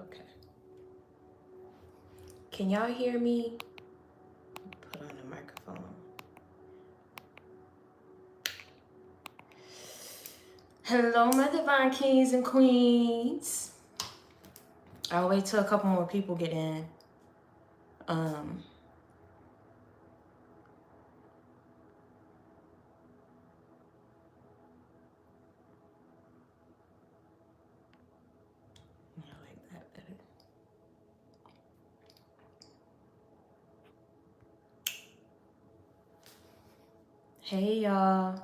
Okay. Can y'all hear me? Put on the microphone. Hello, my divine kings and queens. I'll wait till a couple more people get in. I like that better. Hey, y'all.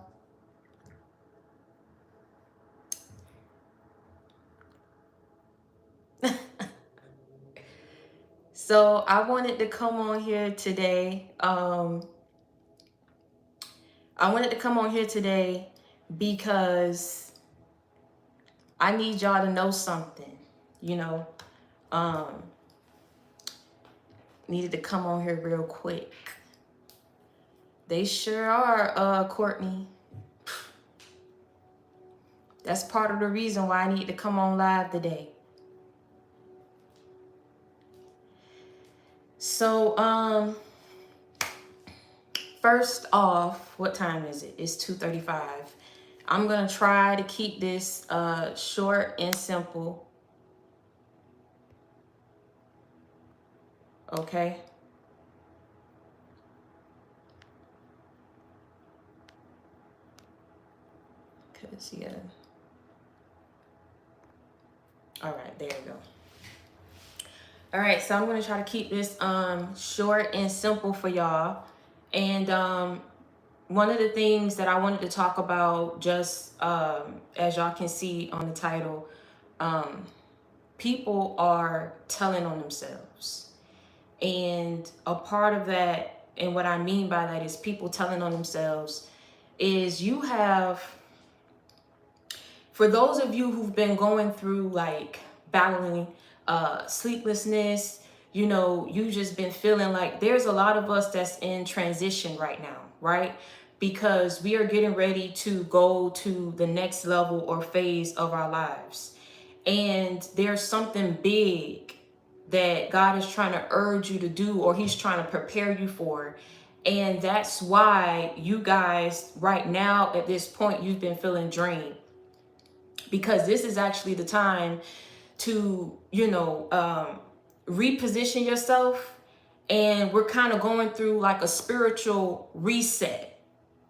So I wanted to come on here today. I wanted to come on here today because I need y'all to know something, you know. Needed to come on here real quick. They sure are, Courtney. That's part of the reason why I need to come on live today. So, first off, what time is it? It's 2:35. I'm gonna try to keep this short and simple. Okay. Cause yeah. All right, there you go. All right, so I'm gonna try to keep this short and simple for y'all. And one of the things that I wanted to talk about, just as y'all can see on the title, people are telling on themselves. And a part of that, and what I mean by that is people telling on themselves, is you have, for those of you who've been going through like battling sleeplessness, you know, you just been feeling like there's a lot of us that's in transition right now, right? Because we are getting ready to go to the next level or phase of our lives. And there's something big that God is trying to urge you to do, or he's trying to prepare you for. And that's why you guys right now at this point, you've been feeling drained, because this is actually the time to, you know, reposition yourself. And we're kind of going through like a spiritual reset,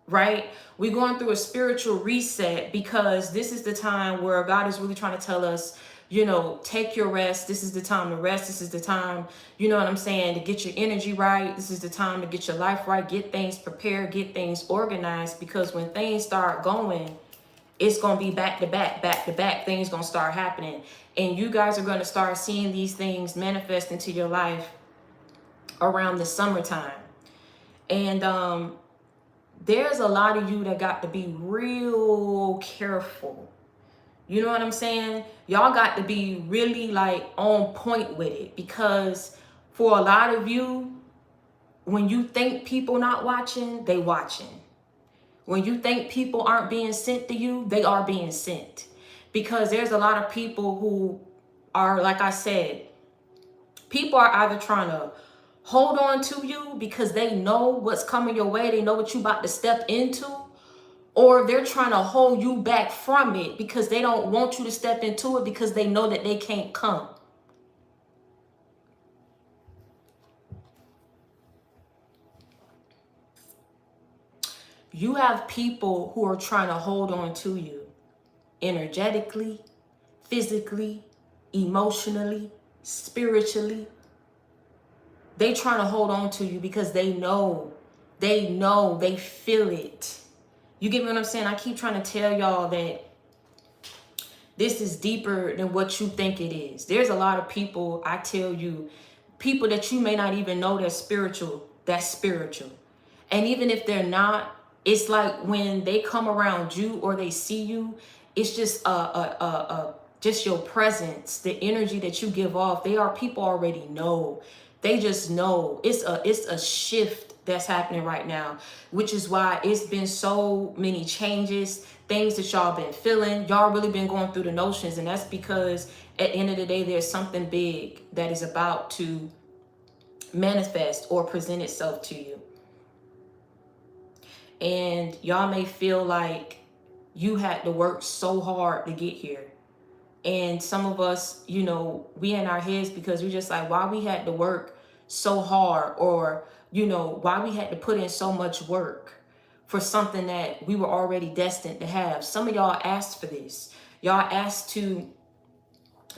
right? We're going through a spiritual reset because this is the time where God is really trying to tell us, you know, take your rest. This is the time to rest. This is the time, you know what I'm saying, to get your energy right. This is the time to get your life right, get things prepared, get things organized, because when things start going, it's going to be back to back, things going to start happening. And you guys are going to start seeing these things manifest into your life around the summertime. And there's a lot of you that got to be real careful. You know what I'm saying? Y'all got to be really like on point with it, because for a lot of you, when you think people not watching, they watching. When you think people aren't being sent to you, they are being sent. Because there's a lot of people who are, like I said, people are either trying to hold on to you because they know what's coming your way, they know what you about to step into, or they're trying to hold you back from it because they don't want you to step into it because they know that they can't come. You have people who are trying to hold on to you energetically, physically, emotionally, spiritually. They trying to hold on to you because they know, they feel it. You get what I'm saying? I keep trying to tell y'all that this is deeper than what you think it is. There's a lot of people, I tell you, people that you may not even know that's spiritual. And even if they're not, it's like when they come around you or they see you, it's just just your presence, the energy that you give off. They are people already know. They just know. It's a shift that's happening right now, which is why it's been so many changes, things that y'all been feeling. Y'all really been going through the notions, and that's because at the end of the day, there's something big that is about to manifest or present itself to you. And y'all may feel like you had to work so hard to get here. And some of us, you know, we in our heads because we just like, why we had to work so hard, or, you know, why we had to put in so much work for something that we were already destined to have. Some of y'all asked for this. Y'all asked to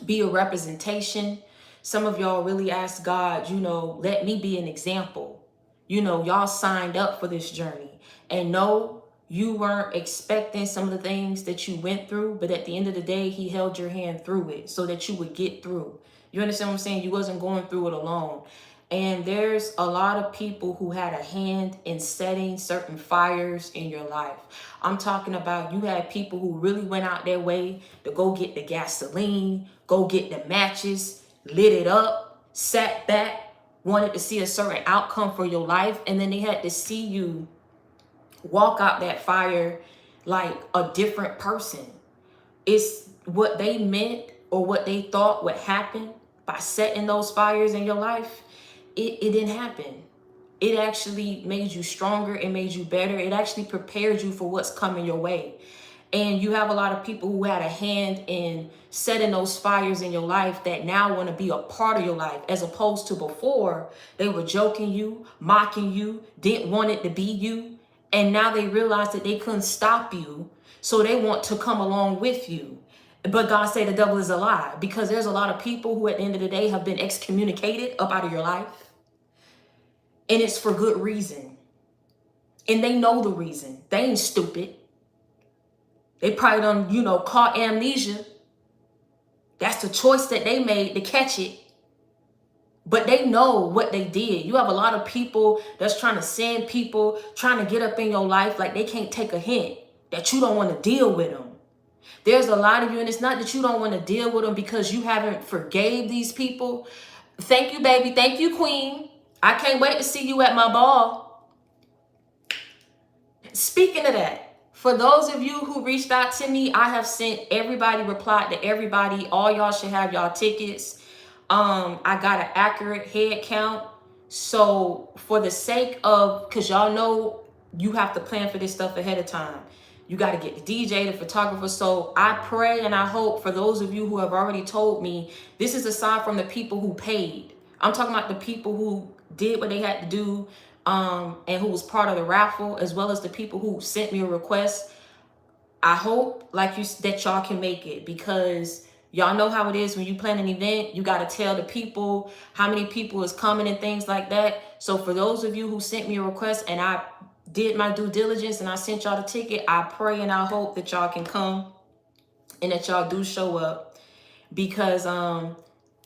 be a representation. Some of y'all really asked God, you know, let me be an example. You know, y'all signed up for this journey. And no, you weren't expecting some of the things that you went through, but at the end of the day, he held your hand through it so that you would get through. You understand what I'm saying? You wasn't going through it alone. And there's a lot of people who had a hand in setting certain fires in your life. I'm talking about, you had people who really went out their way to go get the gasoline, go get the matches, lit it up, sat back, wanted to see a certain outcome for your life. And then they had to see you walk out that fire like a different person. It's what they meant or what they thought would happen by setting those fires in your life. It didn't happen. It actually made you stronger. It made you better. It actually prepared you for what's coming your way. And you have a lot of people who had a hand in setting those fires in your life that now want to be a part of your life, as opposed to before they were joking you, mocking you, didn't want it to be you. And now they realize that they couldn't stop you. So they want to come along with you. But God said the devil is a lie, because there's a lot of people who at the end of the day have been excommunicated up out of your life. And it's for good reason. And they know the reason. They ain't stupid. They probably done, you know, caught amnesia. That's the choice that they made to catch it. But they know what they did. You have a lot of people that's trying to send people, trying to get up in your life like they can't take a hint, that you don't want to deal with them. There's a lot of you, and it's not that you don't want to deal with them because you haven't forgave these people. Thank you, baby. Thank you, queen. I can't wait to see you at my ball. Speaking of that, for those of you who reached out to me, I have sent everybody, replied to everybody. All y'all should have y'all tickets. I got an accurate head count. So for the sake of, because y'all know you have to plan for this stuff ahead of time. You got to get the DJ, the photographer. So I pray and I hope for those of you who have already told me, this is aside from the people who paid. I'm talking about the people who did what they had to do, and who was part of the raffle, as well as the people who sent me a request. I hope that y'all can make it, because y'all know how it is when you plan an event. You got to tell the people how many people is coming and things like that. So for those of you who sent me a request and I did my due diligence and I sent y'all the ticket, I pray and I hope that y'all can come and that y'all do show up, because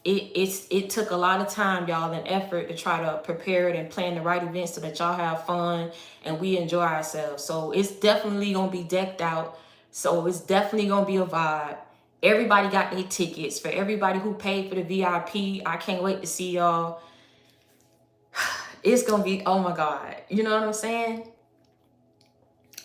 it took a lot of time, y'all, and effort to try to prepare it and plan the right events so that y'all have fun and we enjoy ourselves. So it's definitely gonna be decked out. So it's definitely gonna be a vibe. Everybody got their tickets. For everybody who paid for the VIP, I can't wait to see y'all. It's gonna be, oh my God, you know what I'm saying?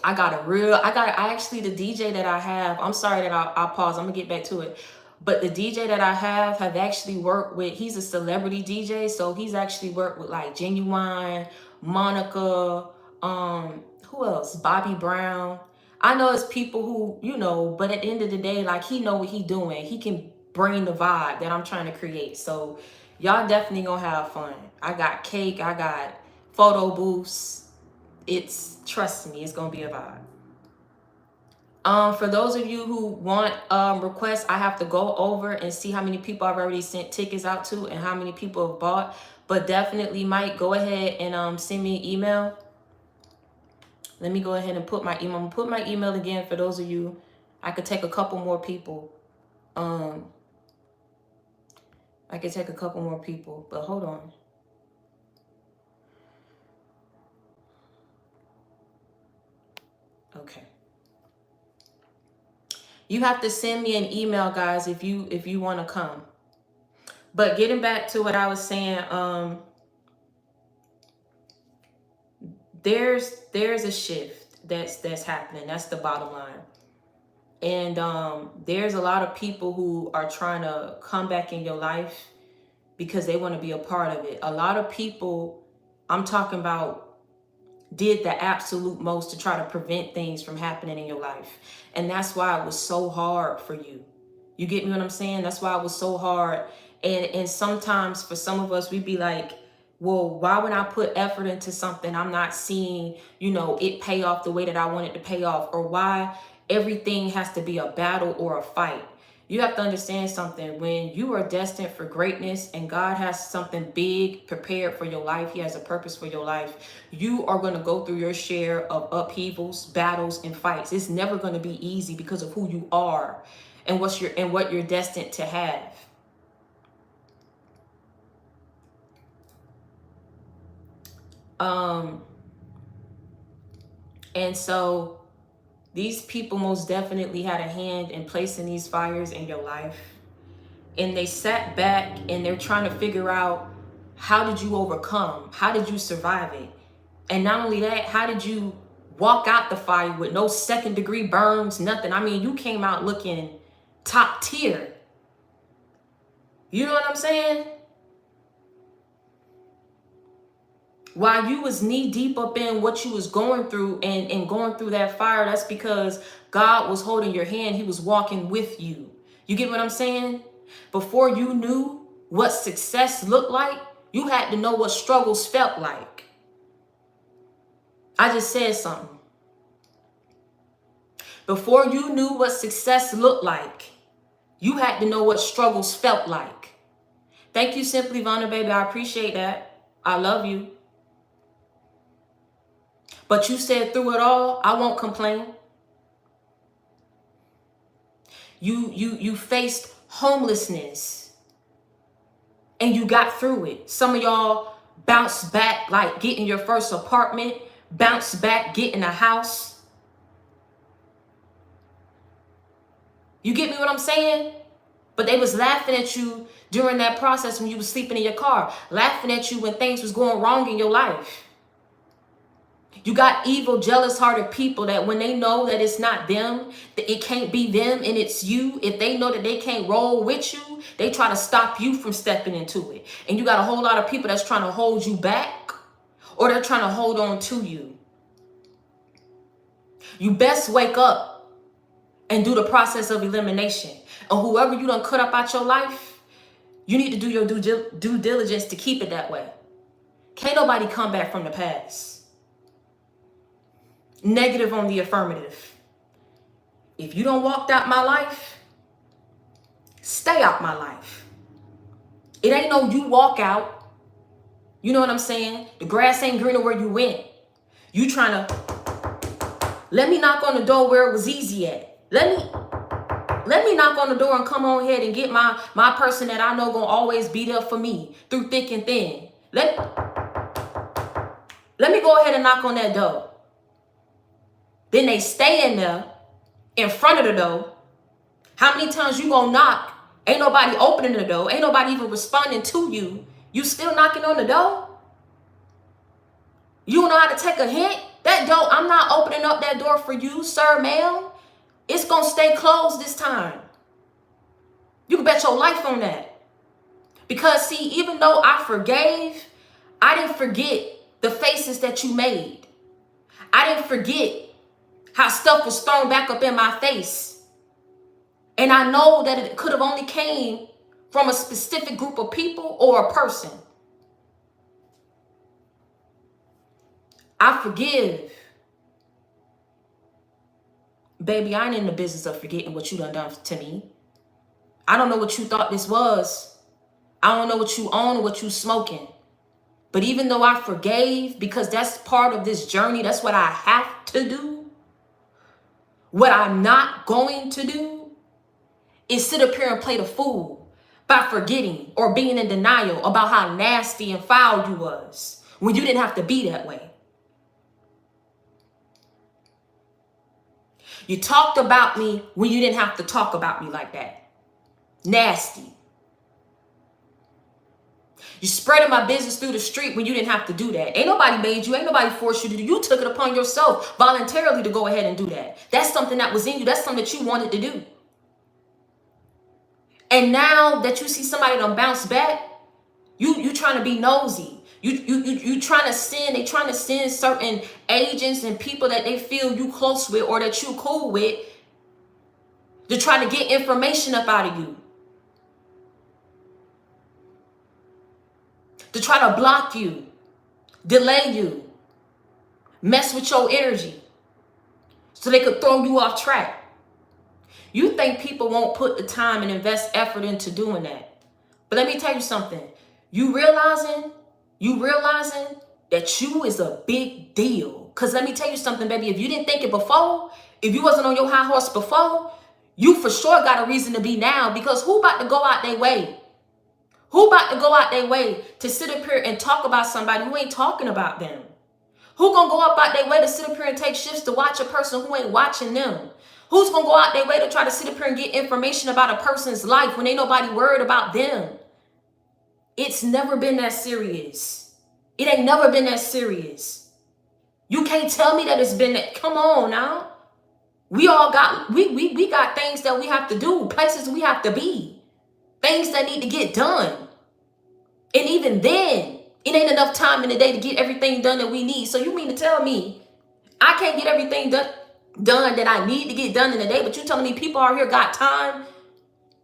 I actually, the DJ that I have, I'm sorry that I'll pause, I'm gonna get back to it. But the DJ that I have actually worked with, he's a celebrity DJ. So he's actually worked with like Genuine, Monica, who else? Bobby Brown. I know it's people who, you know, but at the end of the day, like, he know what he doing. He can bring the vibe that I'm trying to create. So y'all definitely gonna have fun. I got cake, I got photo booths. Trust me, it's gonna be a vibe. For those of you who want requests, I have to go over and see how many people I've already sent tickets out to and how many people have bought. But definitely, Mike, go ahead and send me an email. Let me go ahead and put my email. I'm gonna put my email again for those of you. I could take a couple more people. I could take a couple more people, but hold on. Okay. You have to send me an email, guys, if you want to come. But getting back to what I was saying, there's a shift that's happening. That's the bottom line. And there's a lot of people who are trying to come back in your life because they want to be a part of it. A lot of people, I'm talking about, did the absolute most to try to prevent things from happening in your life. And that's why it was so hard for you. You get me what I'm saying? That's why it was so hard. And sometimes for some of us, we'd be like, well, why would I put effort into something I'm not seeing, it pay off the way that I want it to pay off? Or why everything has to be a battle or a fight? You have to understand something. When you are destined for greatness and God has something big prepared for your life, He has a purpose for your life, you are going to go through your share of upheavals, battles, and fights. It's never going to be easy because of who you are and what you're destined to have. And so these people most definitely had a hand in placing these fires in your life. And they sat back and they're trying to figure out, how did you overcome? How did you survive it? And not only that, how did you walk out the fire with no second degree burns, nothing? I mean, you came out looking top tier. You know what I'm saying? While you was knee deep up in what you was going through and going through that fire, that's because God was holding your hand. He was walking with you. You get what I'm saying? Before you knew what success looked like, you had to know what struggles felt like. I just said something. Before you knew what success looked like, you had to know what struggles felt like. Thank you, Simply Vonna, baby. I appreciate that. I love you. But you said through it all, I won't complain. You faced homelessness and you got through it. Some of y'all bounced back, like getting your first apartment, bounced back, getting a house. You get me what I'm saying? But they was laughing at you during that process when you was sleeping in your car, laughing at you when things was going wrong in your life. You got evil, jealous-hearted people that when they know that it's not them, that it can't be them and it's you, if they know that they can't roll with you, they try to stop you from stepping into it. And you got a whole lot of people that's trying to hold you back, or they're trying to hold on to you. You best wake up and do the process of elimination. And whoever you done cut up out your life, you need to do your due diligence to keep it that way. Can't nobody come back from the past. Negative on the affirmative. If you don't walk out my life, stay out my life. It ain't no you walk out. You know what I'm saying? The grass ain't greener where you went. You trying to let me knock on the door where it was easy at. Let me knock on the door and come on ahead and get my person that I know gonna always be there for me through thick and thin. Let me go ahead and knock on that door. Then they stay in there in front of the door. How many times you gonna knock? Ain't nobody opening the door. Ain't nobody even responding to you. You still knocking on the door? You don't know how to take a hint? That door, I'm not opening up that door for you, sir, ma'am. It's gonna stay closed this time. You can bet your life on that. Because see, even though I forgave, I didn't forget the faces that you made. I didn't forget how stuff was thrown back up in my face. And I know that it could have only came from a specific group of people or a person. I forgive. Baby, I ain't in the business of forgetting what you done to me. I don't know what you thought this was. I don't know what you own or what you smoking. But even though I forgave, because that's part of this journey, that's what I have to do. What I'm not going to do is sit up here and play the fool by forgetting or being in denial about how nasty and foul you was when you didn't have to be that way. You talked about me when you didn't have to talk about me like that. Nasty. You spreading my business through the street when you didn't have to do that. Ain't nobody made you. Ain't nobody forced you to do. You took it upon yourself voluntarily to go ahead and do that. That's something that was in you. That's something that you wanted to do. And now that you see somebody done bounce back, you trying to be nosy. You trying to send. They trying to send certain agents and people that they feel you close with or that you cool with to try to get information up out of you, to try to block you, delay you, mess with your energy so they could throw you off track. You think people won't put the time and invest effort into doing that. But let me tell you something. You realizing that you is a big deal. Because let me tell you something, baby. If you didn't think it before, if you wasn't on your high horse before, you for sure got a reason to be now. Because who about to go out their way? Who about to go out their way to sit up here and talk about somebody who ain't talking about them? Who gonna go up out their way to sit up here and take shifts to watch a person who ain't watching them? Who's gonna go out their way to try to sit up here and get information about a person's life when ain't nobody worried about them? It's never been that serious. It ain't never been that serious. You can't tell me that it's been that. Come on now. We all got, we got things that we have to do, places we have to be, things that need to get done. And even then, it ain't enough time in the day to get everything done that we need. So you mean to tell me I can't get everything done that I need to get done in the day, but you telling me people out here got time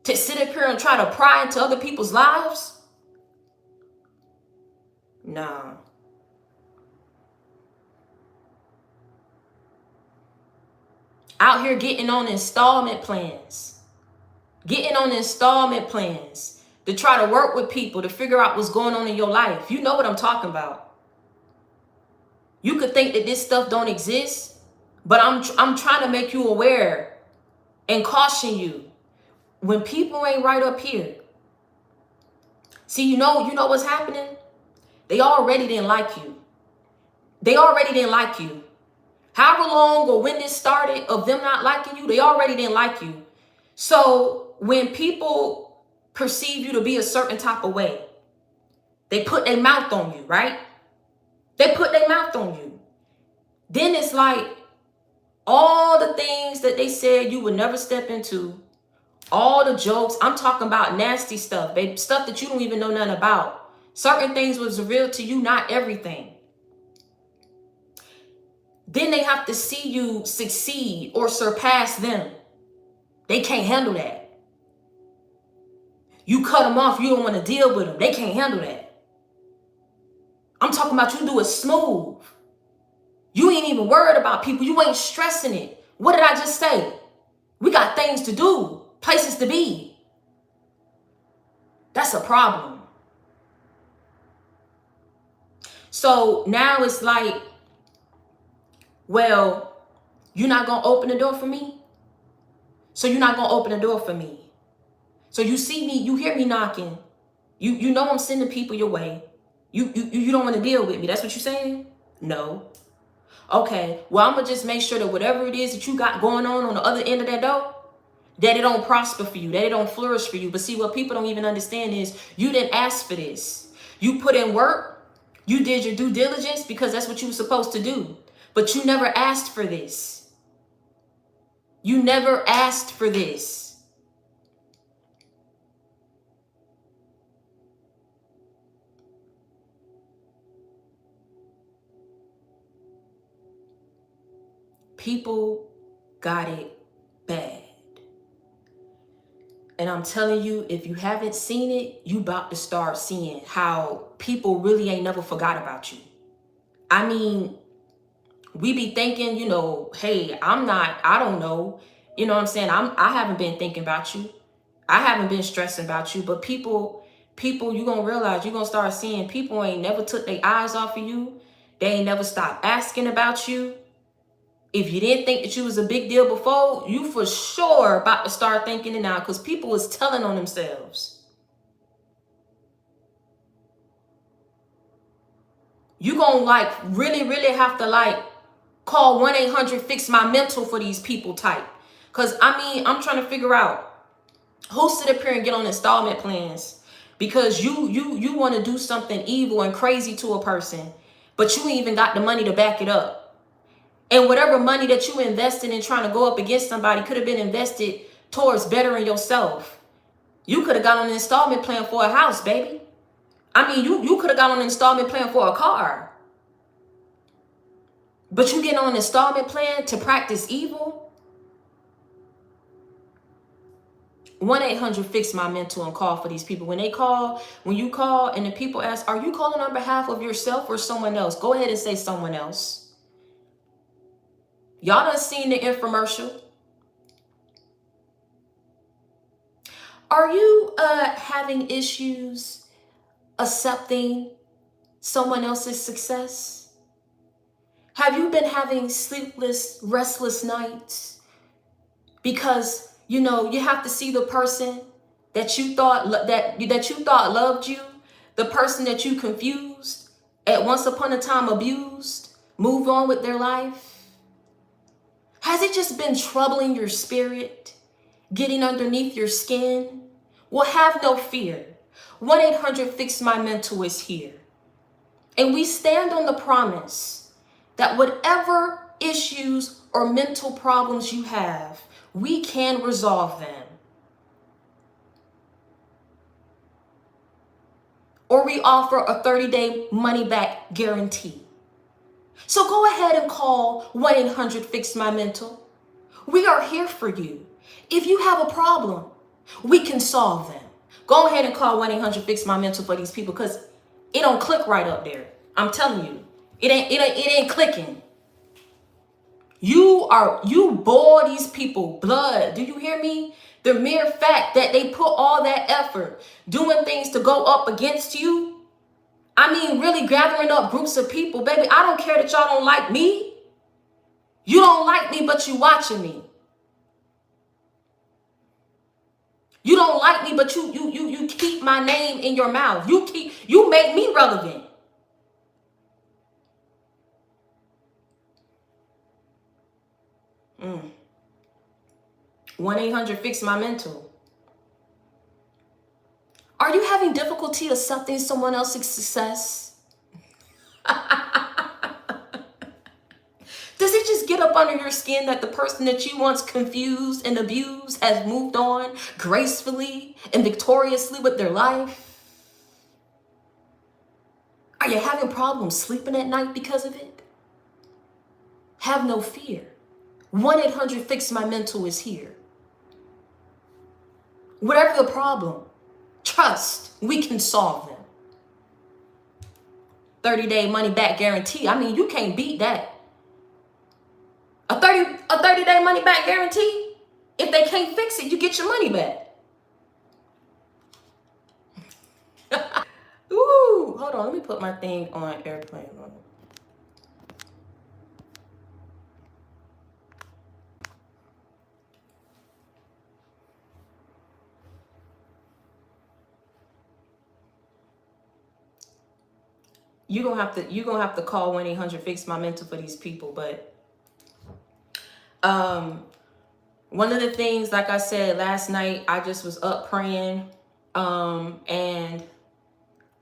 to sit up here and try to pry into other people's lives? No. Out here getting on installment plans. Getting on installment plans to try to work with people to figure out what's going on in your life. You know what I'm talking about. You could think that this stuff don't exist, but I'm trying to make you aware and caution you. When people ain't right up here. See, you know what's happening? They already didn't like you. They already didn't like you. However long or when this started of them not liking you, they already didn't like you. So when people perceive you to be a certain type of way, they put their mouth on you, right? They put their mouth on you. Then it's like all the things that they said you would never step into, all the jokes, I'm talking about nasty stuff, babe, stuff that you don't even know nothing about. Certain things was revealed to you, not everything. Then they have to see you succeed or surpass them. They can't handle that. You cut them off, you don't want to deal with them. They can't handle that. I'm talking about you do it smooth. You ain't even worried about people. You ain't stressing it. What did I just say? We got things to do, places to be. That's a problem. So now it's like, well, you're not going to open the door for me? So you're not going to open the door for me. So you see me, you hear me knocking. You know I'm sending people your way. You don't want to deal with me. That's what you're saying? No. Okay, well, I'm going to just make sure that whatever it is that you got going on the other end of that door, that it don't prosper for you, that it don't flourish for you. But see, what people don't even understand is you didn't ask for this. You put in work. You did your due diligence because that's what you were supposed to do. But you never asked for this. You never asked for this. People got it bad. And I'm telling you, if you haven't seen it, you about to start seeing how people really ain't never forgot about you. I mean, we be thinking, hey, I don't know. You know what I'm saying? I haven't been thinking about you. I haven't been stressing about you. But people, you're going to realize, you're going to start seeing people ain't never took their eyes off of you. They ain't never stopped asking about you. If you didn't think that you was a big deal before, you for sure about to start thinking it now because people was telling on themselves. You gonna really have to call 1-800-FIX my mental for these people type. Because I'm trying to figure out who sit up here and get on installment plans because you want to do something evil and crazy to a person, but you ain't even got the money to back it up. And whatever money that you invested in trying to go up against somebody could have been invested towards bettering yourself. You could have got on an installment plan for a house, baby. I mean, you could have got on an installment plan for a car. But you get on an installment plan to practice evil? 1-800-FIX-MY-MENTAL and call for these people. When you call and the people ask, are you calling on behalf of yourself or someone else? Go ahead and say someone else. Y'all done seen the infomercial. Are you having issues accepting someone else's success? Have you been having sleepless, restless nights because you have to see the person that you thought loved you, the person that you confused, at once upon a time abused, move on with their life? Has it just been troubling your spirit, getting underneath your skin? Well, have no fear. 1-800-FIX-MY-MENTAL is here. And we stand on the promise that whatever issues or mental problems you have, we can resolve them. Or we offer a 30-day money-back guarantee. So go ahead and call 1-800-FIX-MY-MENTAL. We are here for you. If you have a problem, we can solve them. Go ahead and call 1-800-FIX-MY-MENTAL for these people, because it don't click right up there. I'm telling you, it ain't clicking. You bore these people blood. Do you hear me? The mere fact that they put all that effort doing things to go up against you. I mean, really gathering up groups of people, baby. I don't care that y'all don't like me. You don't like me, but you watching me. You don't like me, but you keep my name in your mouth. You make me relevant. Mm. 1-800-FIX-MY-MENTAL. Are you having difficulty accepting someone else's success? Does it just get up under your skin that the person that you once confused and abused has moved on gracefully and victoriously with their life? Are you having problems sleeping at night because of it? Have no fear. 1-800-FIX-MY-MENTAL is here. Whatever the problem, trust, we can solve them. 30-day money-back guarantee. I mean, you can't beat that. A 30-day money-back guarantee. If they can't fix it, you get your money back. Ooh, hold on. Let me put my thing on airplane mode. You're gonna have to call 1-800-FIX-MY-MENTAL for these people. But one of the things, like I said last night, I just was up praying, and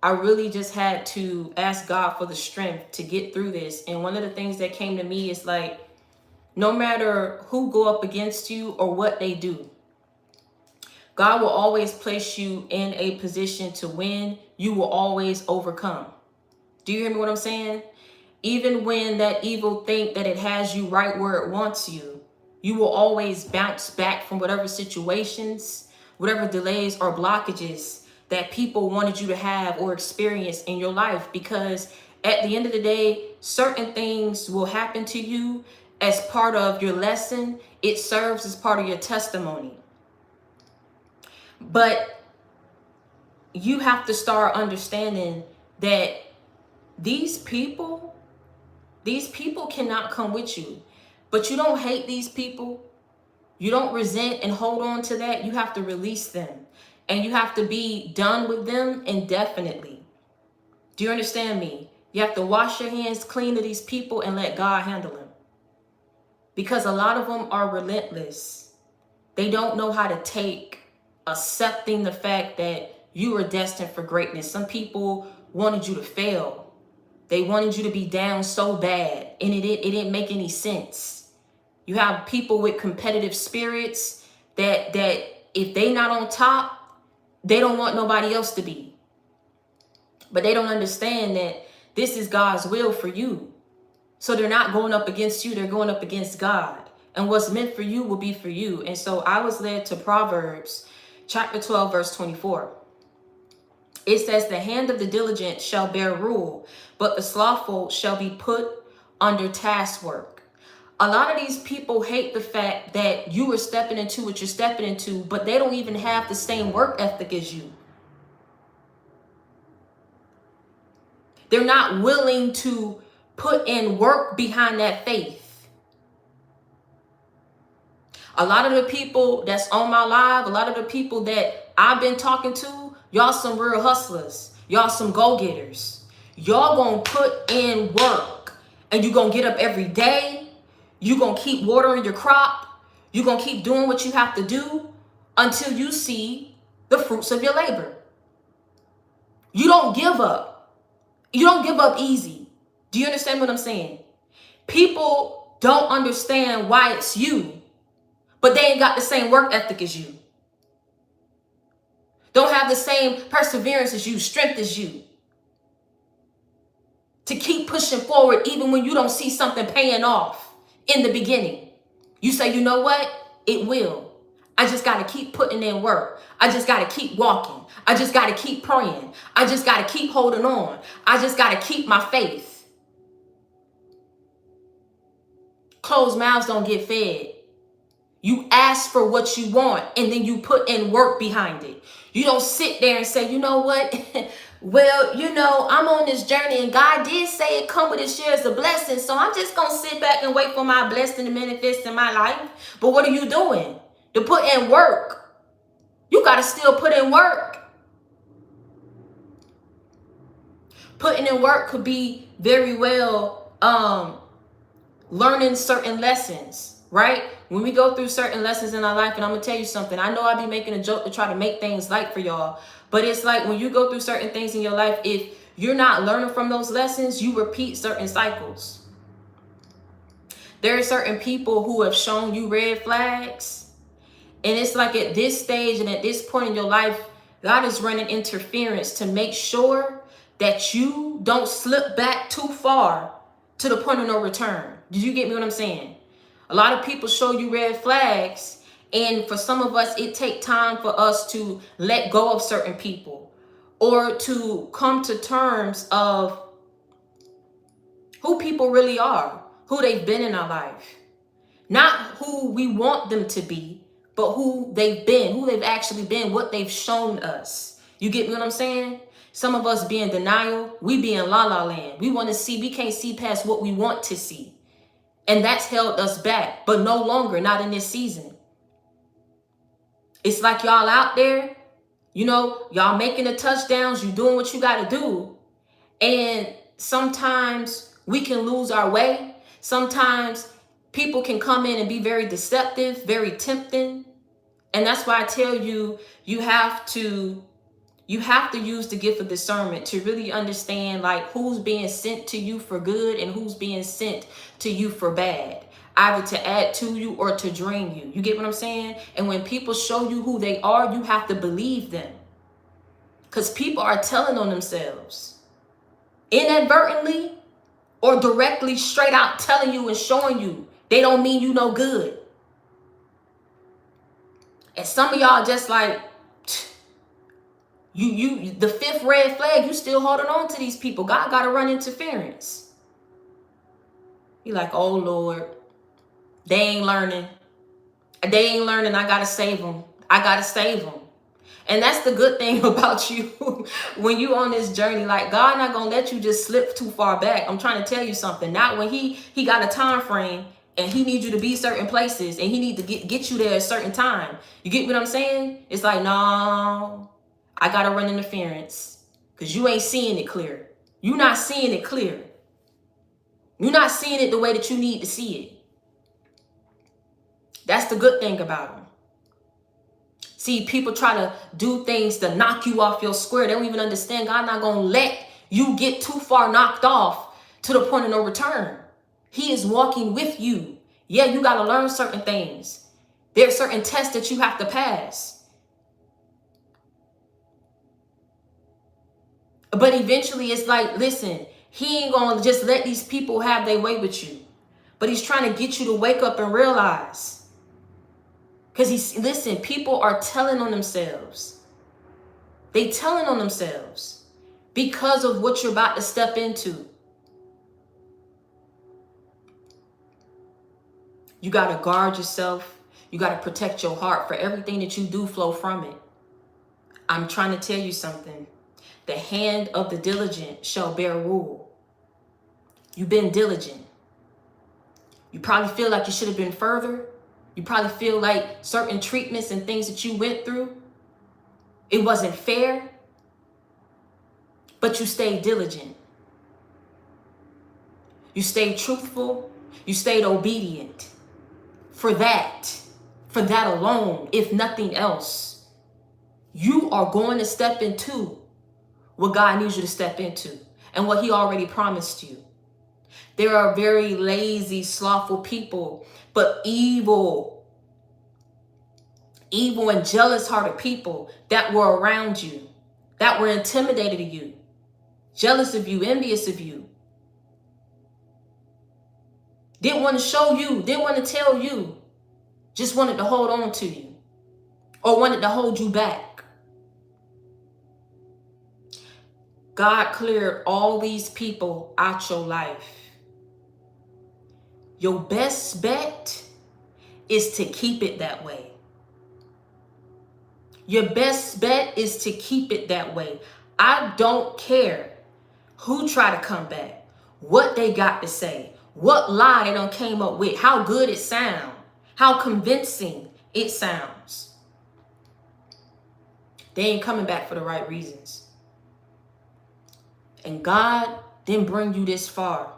I really just had to ask God for the strength to get through this. And one of the things that came to me is like, no matter who go up against you or what they do, God will always place you in a position to win. You will always overcome. Do you hear me what I'm saying? Even when that evil think that it has you right where it wants you, you will always bounce back from whatever situations, whatever delays or blockages that people wanted you to have or experience in your life. Because at the end of the day, certain things will happen to you as part of your lesson. It serves as part of your testimony. But you have to start understanding that these people cannot come with you. But you don't hate these people. You don't resent and hold on to that. You have to release them. And you have to be done with them indefinitely. Do you understand me? You have to wash your hands clean of these people and let God handle them. Because a lot of them are relentless. They don't know how to take accepting the fact that you were destined for greatness. Some people wanted you to fail. They wanted you to be down so bad, and it didn't make any sense. You have people with competitive spirits that if they not on top, they don't want nobody else to be. But they don't understand that this is God's will for you. So they're not going up against you, they're going up against God. And what's meant for you will be for you. And so I was led to Proverbs chapter 12, verse 24. It says, the hand of the diligent shall bear rule, but the slothful shall be put under taskwork. A lot of these people hate the fact that you are stepping into what you're stepping into, but they don't even have the same work ethic as you. They're not willing to put in work behind that faith. A lot of the people that's on my live, a lot of the people that I've been talking to, y'all some real hustlers. Y'all some go-getters. Y'all gonna put in work, and you gonna get up every day. You gonna keep watering your crop. You gonna keep doing what you have to do until you see the fruits of your labor. You don't give up. You don't give up easy. Do you understand what I'm saying? People don't understand why it's you, but they ain't got the same work ethic as you. Don't have the same perseverance as you, strength as you. To keep pushing forward even when you don't see something paying off in the beginning. You say, you know what? It will. I just got to keep putting in work. I just got to keep walking. I just got to keep praying. I just got to keep holding on. I just got to keep my faith. Closed mouths don't get fed. You ask for what you want, and then you put in work behind it. You don't sit there and say, you know what? Well, you know, I'm on this journey, and God did say it come with its shares of blessing, so I'm just going to sit back and wait for my blessing to manifest in my life. But what are you doing? To put in work. You got to still put in work. Putting in work could be very well learning certain lessons, right? When we go through certain lessons in our life, and I'm going to tell you something. I know I be making a joke to try to make things light for y'all, but it's like when you go through certain things in your life, if you're not learning from those lessons, you repeat certain cycles. There are certain people who have shown you red flags, and it's like at this stage and at this point in your life, God is running interference to make sure that you don't slip back too far to the point of no return. Did you get me what I'm saying? A lot of people show you red flags, and for some of us, it takes time for us to let go of certain people or to come to terms of who people really are, who they've been in our life. Not who we want them to be, but who they've been, who they've actually been, what they've shown us. You get me what I'm saying? Some of us be in denial. We be in la-la land. We want to see, we can't see past what we want to see. And that's held us back, but no longer, not in this season. It's like y'all out there, you know, y'all making the touchdowns, you doing what you got to do. And sometimes we can lose our way. Sometimes people can come in and be very deceptive, very tempting. And that's why I tell you, you have to use the gift of discernment to really understand like who's being sent to you for good and who's being sent to you for bad, either to add to you or to drain you. You get what I'm saying? And when people show you who they are, you have to believe them, because people are telling on themselves inadvertently or directly, straight out telling you and showing you they don't mean you no good. And some of y'all just like, you the fifth red flag, you still holding on to these people. God got to run interference. You like, oh Lord, they ain't learning. They ain't learning. I got to save them. I got to save them. And that's the good thing about you when you on this journey. Like, God not going to let you just slip too far back. I'm trying to tell you something. Not when he got a time frame and he needs you to be certain places and he need to get you there at a certain time. You get what I'm saying? It's like, no, I got to run interference because you ain't seeing it clear. You're not seeing it clear. You're not seeing it the way that you need to see it. That's the good thing about them. See, people try to do things to knock you off your square. They don't even understand God not going to let you get too far knocked off to the point of no return. He is walking with you. Yeah, you got to learn certain things. There are certain tests that you have to pass. But eventually it's like, listen, he ain't going to just let these people have their way with you. But he's trying to get you to wake up and realize. Because listen, people are telling on themselves. They telling on themselves because of what you're about to step into. You got to guard yourself. You got to protect your heart, for everything that you do flow from it. I'm trying to tell you something. The hand of the diligent shall bear rule. You've been diligent. You probably feel like you should have been further. You probably feel like certain treatments and things that you went through, it wasn't fair, but you stayed diligent. You stayed truthful. You stayed obedient. For that alone, if nothing else, you are going to step into what God needs you to step into and what he already promised you. There are very lazy, slothful people, but evil and jealous-hearted people that were around you, that were intimidated of you, jealous of you, envious of you. Didn't want to show you, didn't want to tell you, just wanted to hold on to you or wanted to hold you back. God cleared all these people out your life. Your best bet is to keep it that way. Your best bet is to keep it that way. I don't care who try to come back, what they got to say, what lie they done came up with, how good it sounds, how convincing it sounds. They ain't coming back for the right reasons. And God didn't bring you this far.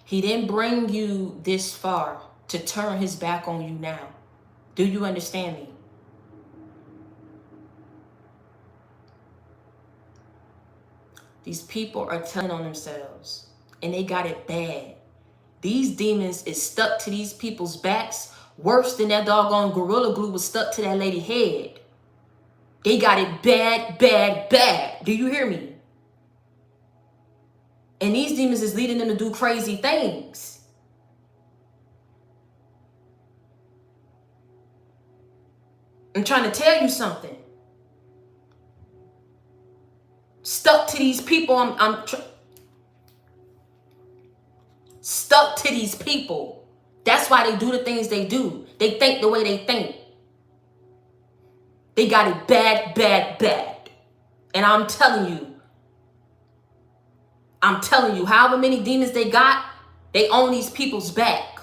He didn't bring you this far to turn his back on you now. Do you understand me? These people are telling on themselves and they got it bad. These demons is stuck to these people's backs worse than that doggone gorilla glue was stuck to that lady's head. They got it bad, bad, bad. Do you hear me? And these demons is leading them to do crazy things. I'm trying to tell you something. Stuck to these people. Stuck to these people. That's why they do the things they do. They think the way they think. They got it bad, bad, bad. And I'm telling you, however many demons they got, they own these people's back.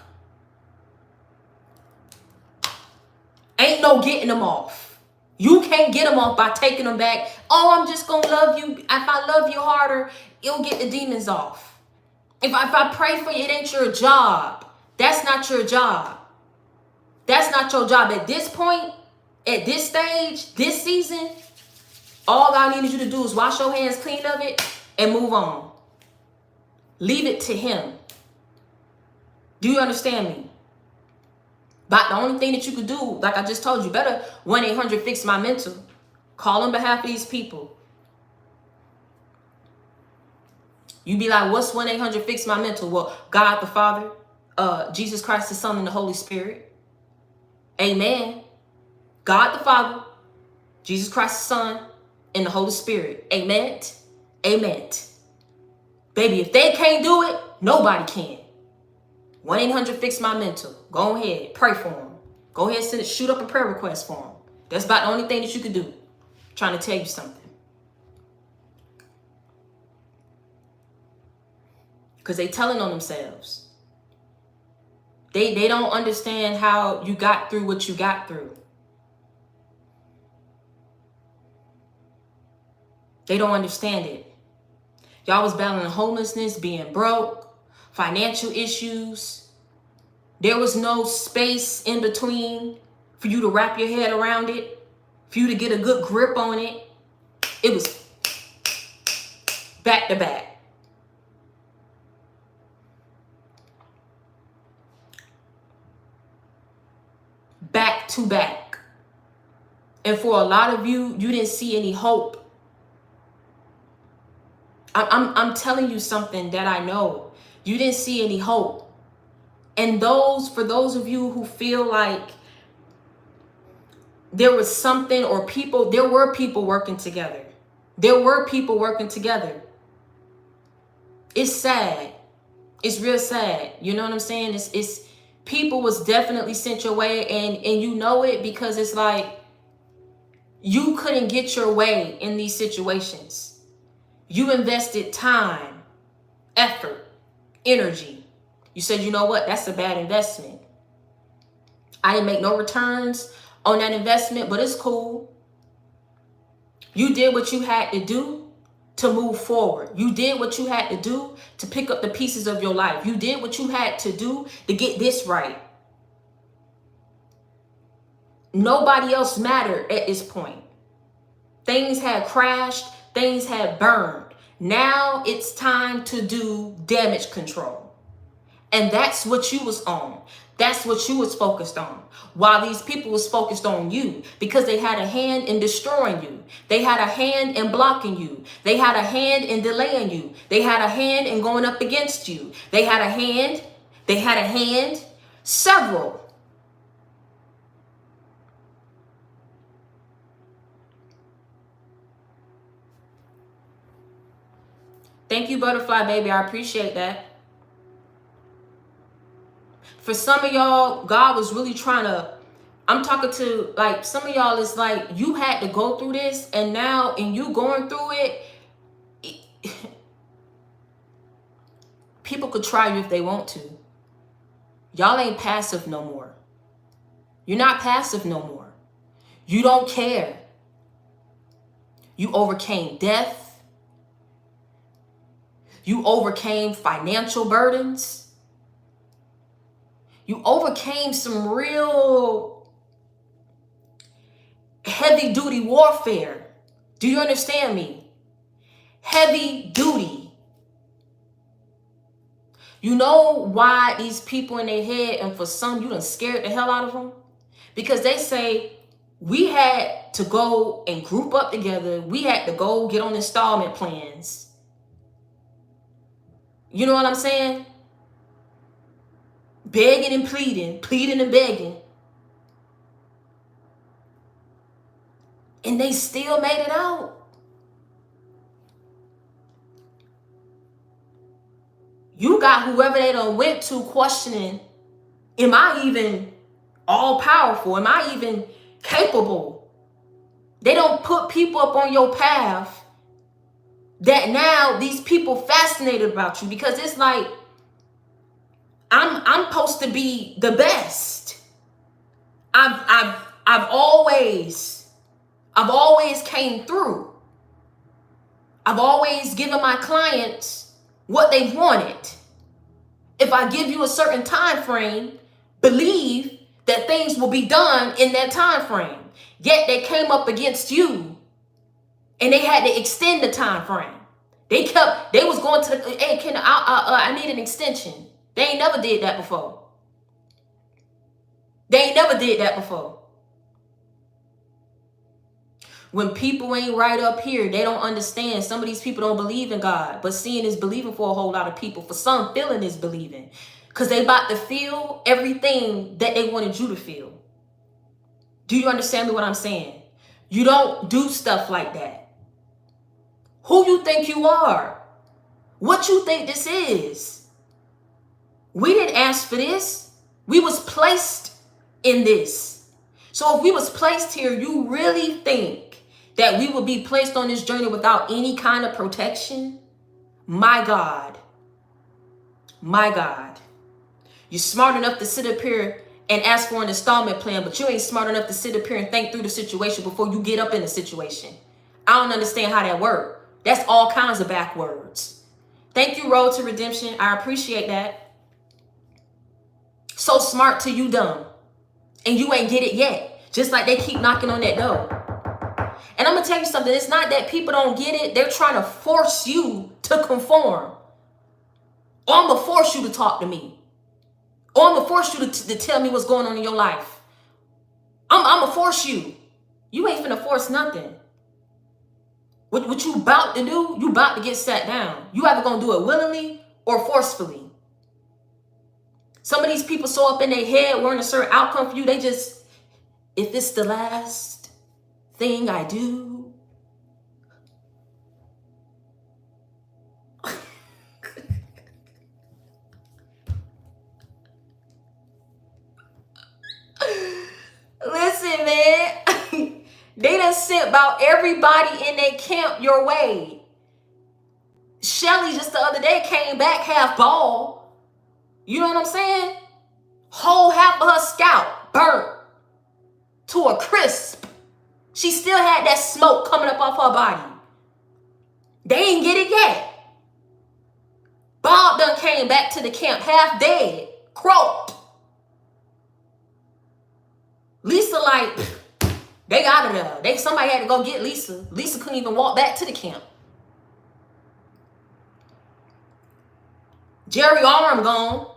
Ain't no getting them off. You can't get them off by taking them back. Oh, I'm just going to love you. If I love you harder, it'll get the demons off. If I pray for you, it ain't your job. That's not your job. That's not your job. At this point, at this stage, this season, all I needed you to do is wash your hands clean of it and move on. Leave it to him. Do you understand me? But the only thing that you could do, like I just told you, better 1-800-FIX-MY-MENTAL. Call on behalf of these people. You be like, what's 1-800-FIX-MY-MENTAL? Well, God the Father, Jesus Christ the Son, and the Holy Spirit. Amen. God the Father, Jesus Christ the Son, and the Holy Spirit. Amen. Amen. Baby, if they can't do it, nobody can. 1-800-FIX-MY-MENTAL. Go ahead, pray for them. Go ahead, shoot up a prayer request for them. That's about the only thing that you could do. I'm trying to tell you something. Because they telling on themselves. They don't understand how you got through what you got through. They don't understand it. Y'all was battling homelessness, being broke, financial issues. There was no space in between for you to wrap your head around it, for you to get a good grip on it. It was back to back. Back to back. And for a lot of you, you didn't see any hope. I'm telling you something that I know. You didn't see any hope. And for those of you who feel like there was something or people, there were people working together. There were people working together. It's sad. It's real sad. You know what I'm saying? It's people was definitely sent your way, and you know it because it's like you couldn't get your way in these situations. You invested time, effort, energy. You said, you know what? That's a bad investment. I didn't make no returns on that investment, but it's cool. You did what you had to do to move forward. You did what you had to do to pick up the pieces of your life. You did what you had to do to get this right. Nobody else mattered at this point. Things had crashed. Things had burned. Now it's time to do damage control. And that's what you was on. That's what you was focused on. While these people was focused on you because they had a hand in destroying you. They had a hand in blocking you. They had a hand in delaying you. They had a hand in going up against you. They had a hand, several. Thank you, Butterfly Baby. I appreciate that. For some of y'all, God was really trying to, I'm talking to like some of y'all, it's like you had to go through this, and now in you going through it, people could try you if they want to. Y'all ain't passive no more. You're not passive no more. You don't care. You overcame death. You overcame financial burdens. You overcame some real heavy duty warfare. Do you understand me? Heavy duty. You know why these people in their head, and for some, you done scared the hell out of them? Because they say, we had to go and group up together. We had to go get on installment plans. You know what I'm saying? Begging and pleading, pleading and begging. And they still made it out. You got whoever they done went to questioning, am I even all powerful? Am I even capable? They don't put people up on your path that now these people fascinated about you, because it's like, I'm supposed to be the best. I've always came through. I've always given my clients what they wanted. If I give you a certain time frame, believe that things will be done in that time frame. Yet they came up against you and they had to extend the time frame. They was going to the, hey, I need an extension. They ain't never did that before. When people ain't right up here, they don't understand. Some of these people don't believe in God, but seeing is believing for a whole lot of people. For some, feeling is believing, because they about to feel everything that they wanted you to feel. Do you understand what I'm saying? You don't do stuff like that. Who you think you are? What you think this is? We didn't ask for this. We was placed in this. So if we was placed here, you really think that we would be placed on this journey without any kind of protection? My God. My God. You're smart enough to sit up here and ask for an installment plan, but you ain't smart enough to sit up here and think through the situation before you get up in the situation. I don't understand how that works. That's all kinds of backwards. Thank you, Road to Redemption. I appreciate that. So smart till you dumb. And you ain't get it yet. Just like they keep knocking on that door. And I'm going to tell you something. It's not that people don't get it. They're trying to force you to conform. Or I'm going to force you to talk to me. Or I'm going to force you to tell me what's going on in your life. I'm going to force you. You ain't finna force nothing. What you about to do, you about to get sat down. You either going to do it willingly or forcefully. Some of these people so up in their head wanting a certain outcome for you, they just, if it's the last thing I do. Listen, man. They done sent about everybody in their camp your way. Shelly just the other day came back half bald. You know what I'm saying? Whole half of her scalp burnt to a crisp. She still had that smoke coming up off her body. They ain't get it yet. Bob done came back to the camp half dead, croaked. Lisa like, they out of there. Somebody had to go get Lisa. Lisa couldn't even walk back to the camp. Jerry arm gone.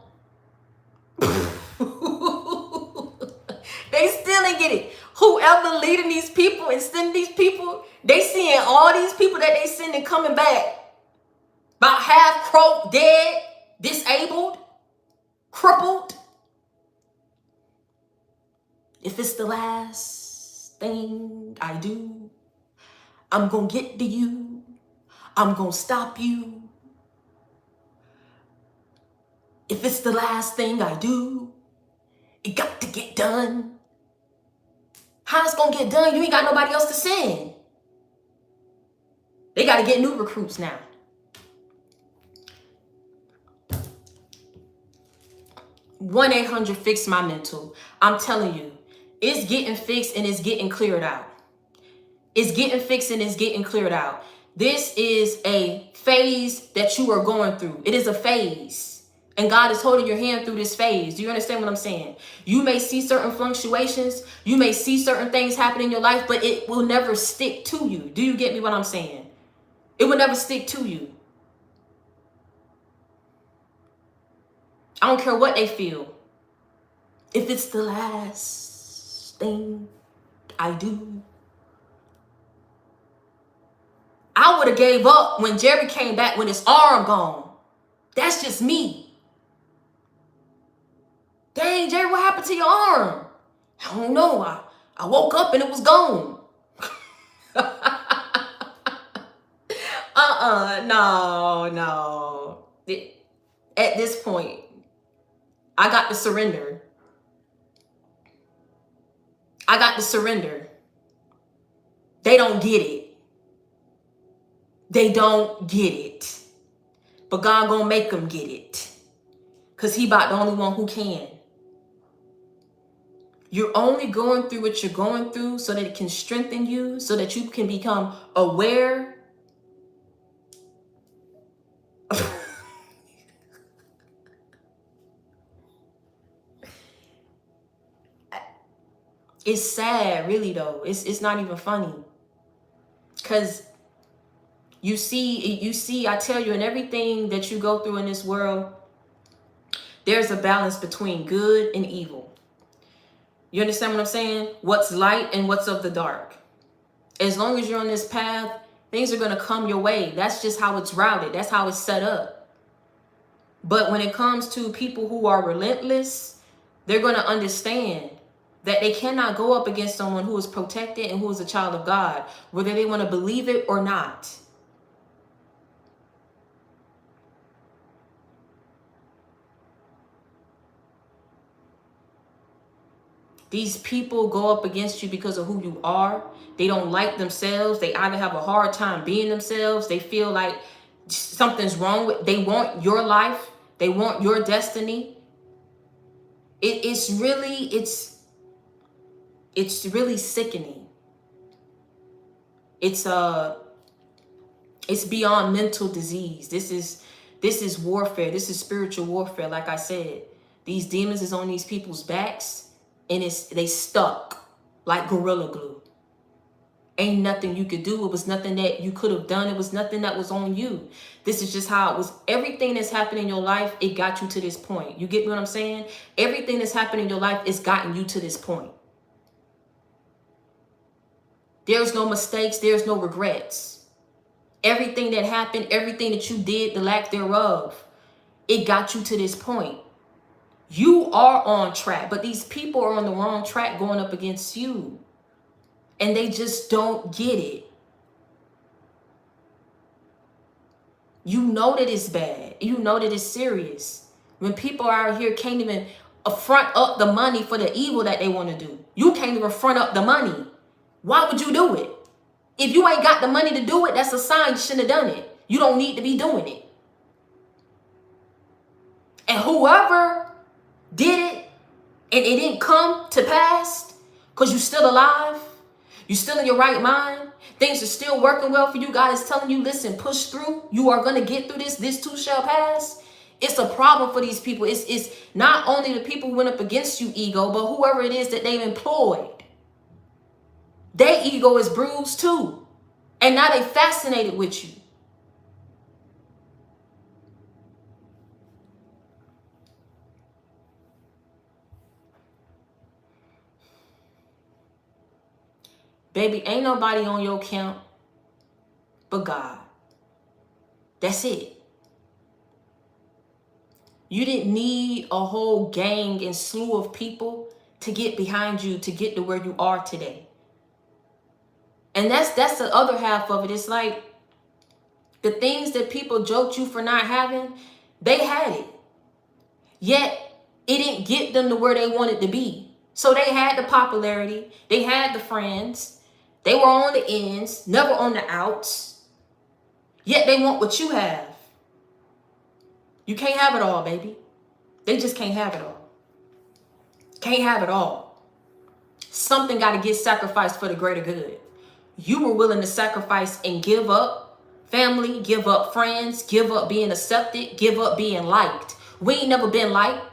They still ain't get it. Whoever leading these people and sending these people, they seeing all these people that they sending coming back. About half croaked, dead, disabled, crippled. If it's the last thing I do, I'm going to get to you. I'm going to stop you. If it's the last thing I do, it got to get done. How it's going to get done? You ain't got nobody else to send. They got to get new recruits now. 1-800-FIX-MY-MENTAL. I'm telling you, it's getting fixed and it's getting cleared out. It's getting fixed and it's getting cleared out. This is a phase that you are going through. It is a phase. And God is holding your hand through this phase. Do you understand what I'm saying? You may see certain fluctuations. You may see certain things happen in your life, but it will never stick to you. Do you get me what I'm saying? It will never stick to you. I don't care what they feel. If it's the last thing I do. I would have gave up when Jerry came back with his arm gone. That's just me. Dang, Jerry, what happened to your arm? I don't know. I woke up and it was gone. No. At this point, I got to surrender. They don't get it. They don't get it. But God gonna make them get it. Because he about the only one who can. You're only going through what you're going through so that it can strengthen you, so that you can become aware. It's sad, really, though. It's not even funny. Because you see, I tell you, in everything that you go through in this world, there's a balance between good and evil. You understand what I'm saying? What's light and what's of the dark. As long as you're on this path, things are going to come your way. That's just how it's routed. That's how it's set up. But when it comes to people who are relentless, they're going to understand that they cannot go up against someone who is protected and who is a child of God, whether they want to believe it or not. These people go up against you because of who you are. They don't like themselves. They either have a hard time being themselves. They feel like something's wrong with. They want your life. They want your destiny. It's really sickening. It's beyond mental disease. This is warfare. This is spiritual warfare. Like I said, these demons is on these people's backs. And they stuck like Gorilla Glue. Ain't nothing you could do. It was nothing that you could have done. It was nothing that was on you. This is just how it was. Everything that's happened in your life, it got you to this point. You get what I'm saying? Everything that's happened in your life has gotten you to this point. There's no mistakes. There's no regrets. Everything that happened, everything that you did, the lack thereof, it got you to this point. You are on track, but these people are on the wrong track going up against you. And they just don't get it. You know that it's bad. You know that it's serious. When people out here can't even front up the money for the evil that they want to do. You can't even front up the money. Why would you do it? If you ain't got the money to do it, that's a sign you shouldn't have done it. You don't need to be doing it. And whoever did it and it didn't come to pass because you're still alive, you're still in your right mind, things are still working well for you, God is telling you, listen, push through. You are going to get through this. This too shall pass. It's a problem for these people. It's not only the people who went up against you, ego, but whoever it is that they've employed. Their ego is bruised too. And now they fascinated with you. Baby, ain't nobody on your count but God. That's it. You didn't need a whole gang and slew of people to get behind you to get to where you are today. And that's the other half of it. It's like the things that people joked you for not having, they had it. Yet it didn't get them to where they wanted to be. So they had the popularity. They had the friends. They were on the ends, never on the outs. Yet they want what you have. You can't have it all, baby. They just can't have it all. Can't have it all. Something got to get sacrificed for the greater good. You were willing to sacrifice and give up family, give up friends, give up being accepted, give up being liked. We ain't never been liked.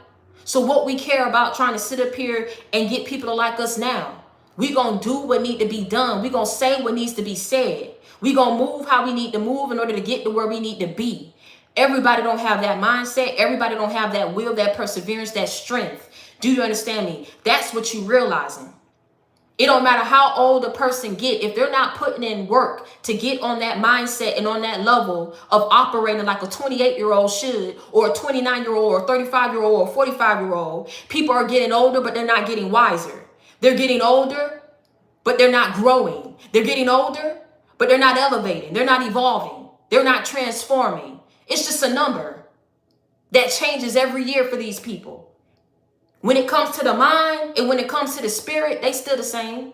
So what we care about trying to sit up here and get people to like us now? We gonna do what need to be done. We gonna say what needs to be said. We gonna move how we need to move in order to get to where we need to be. Everybody don't have that mindset. Everybody don't have that will, that perseverance, that strength. Do you understand me? That's what you realizing. It don't matter how old a person get. If they're not putting in work to get on that mindset and on that level of operating like a 28-year-old should, or a 29-year-old or a 35-year-old or a 45-year-old, people are getting older, but they're not getting wiser. They're getting older, but they're not growing. They're getting older, but they're not elevating. They're not evolving. They're not transforming. It's just a number that changes every year for these people. When it comes to the mind and when it comes to the spirit, they still the same.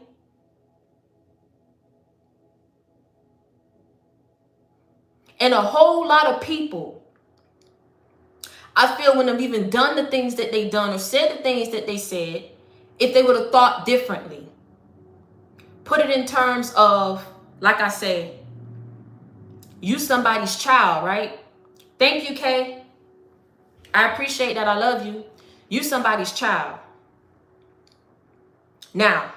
And a whole lot of people, I feel, when they've even done the things that they done or said the things that they said, if they would have thought differently, put it in terms of, like I say, you somebody's child, right? Thank you, Kay. I appreciate that. I love you. You somebody's child. Now,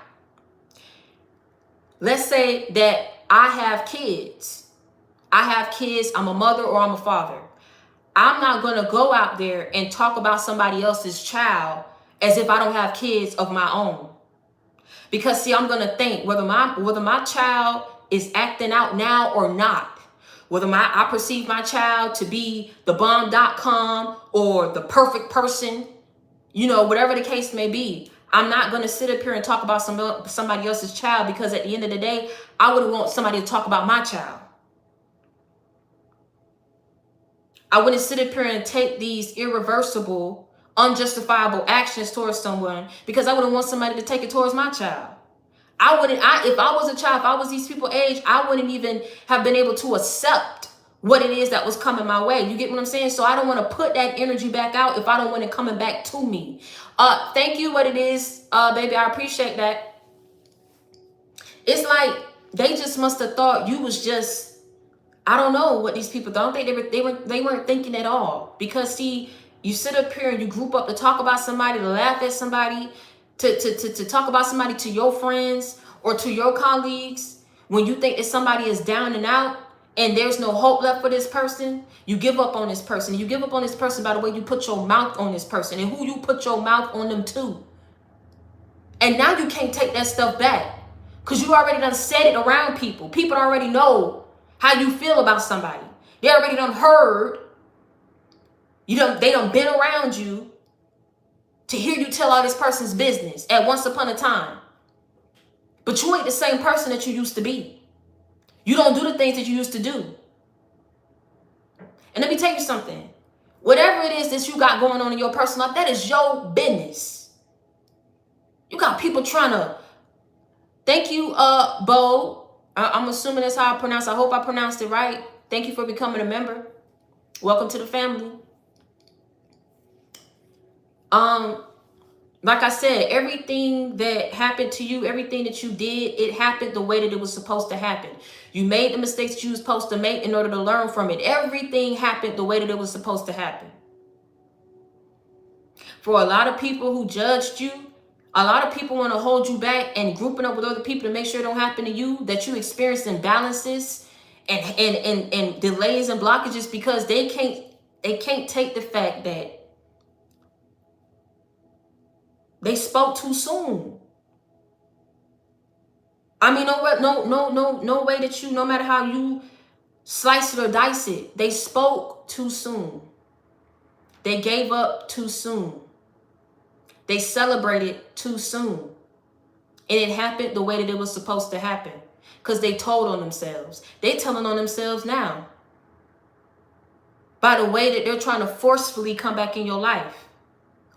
let's say that I have kids. I have kids. I'm a mother or I'm a father. I'm not going to go out there and talk about somebody else's child as if I don't have kids of my own. Because, see, I'm going to think whether my child is acting out now or not. Whether I perceive my child to be the bomb.com or the perfect person, you know, whatever the case may be, I'm not going to sit up here and talk about somebody else's child, because at the end of the day, I wouldn't want somebody to talk about my child. I wouldn't sit up here and take these irreversible, unjustifiable actions towards someone because I wouldn't want somebody to take it towards my child. If I was a child, if I was these people's age, I wouldn't even have been able to accept what it is that was coming my way. You get what I'm saying? So I don't want to put that energy back out if I don't want it coming back to me. Thank you, what it is, baby. I appreciate that. It's like they just must have thought you was just, I don't know what these people don't think they weren't thinking at all. Because see, you sit up here and you group up to talk about somebody, to laugh at somebody. to talk about somebody to your friends or to your colleagues when you think that somebody is down and out and there's no hope left for this person. You give up on this person. You give up on this person by the way you put your mouth on this person and who you put your mouth on them to. And now you can't take that stuff back because you already done said it around people. People already know how you feel about somebody. They already done heard. They done been around you to hear you tell all this person's business at once upon a time. But you ain't the same person that you used to be. You don't do the things that you used to do. And let me tell you something. Whatever it is that you got going on in your personal life, that is your business. You got people trying to, thank you, Bo. I'm assuming that's how I pronounce it. I hope I pronounced it right. Thank you for becoming a member. Welcome to the family. Like I said, everything that happened to you, everything that you did, it happened the way that it was supposed to happen. You made the mistakes that you were supposed to make in order to learn from it. Everything happened the way that it was supposed to happen. For a lot of people who judged you, a lot of people want to hold you back and grouping up with other people to make sure it don't happen to you, that you experience imbalances and delays and blockages because they can't take the fact that they spoke too soon. I mean, no way that you, no matter how you slice it or dice it, they spoke too soon. They gave up too soon. They celebrated too soon. And it happened the way that it was supposed to happen because they told on themselves. They telling on themselves now by the way that they're trying to forcefully come back in your life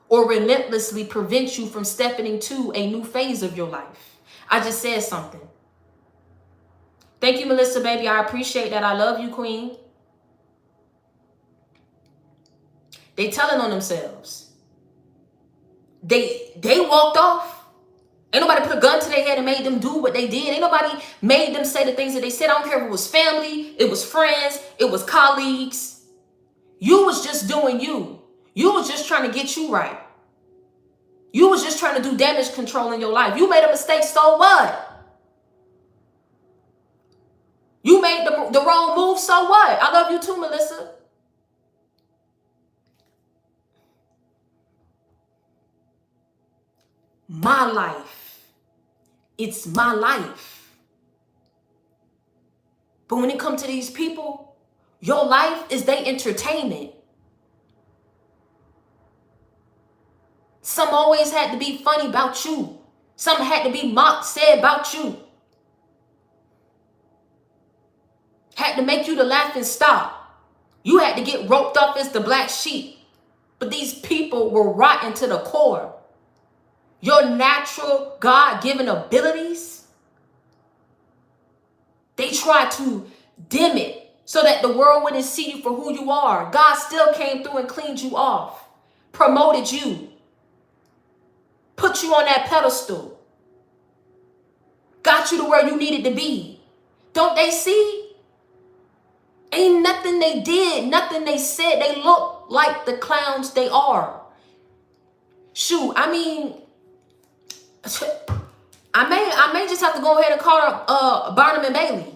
or relentlessly prevent you from stepping into a new phase of your life. I just said something. Thank you, Melissa, baby. I appreciate that. I love you, Queen. They telling on themselves. They walked off. Ain't nobody put a gun to their head and made them do what they did. Ain't nobody made them say the things that they said. I don't care if it was family, it was friends, it was colleagues. You was just doing you. You was just trying to get you right. You was just trying to do damage control in your life. You made a mistake, so what? You made the wrong move, so what? I love you too, Melissa. My life. It's my life. But when it comes to these people, your life is their entertainment. Some always had to be funny about you. Some had to be mocked, said about you. Had to make you the laughing stock. You had to get roped off as the black sheep. But these people were rotten to the core. Your natural God-given abilities, they tried to dim it so that the world wouldn't see you for who you are. God still came through and cleaned you off, promoted you, put you on that pedestal, got you to where you needed to be. Don't they see? Ain't nothing they did, nothing they said. They look like the clowns they are. Shoot, I mean, I may just have to go ahead and call up Barnum and Bailey.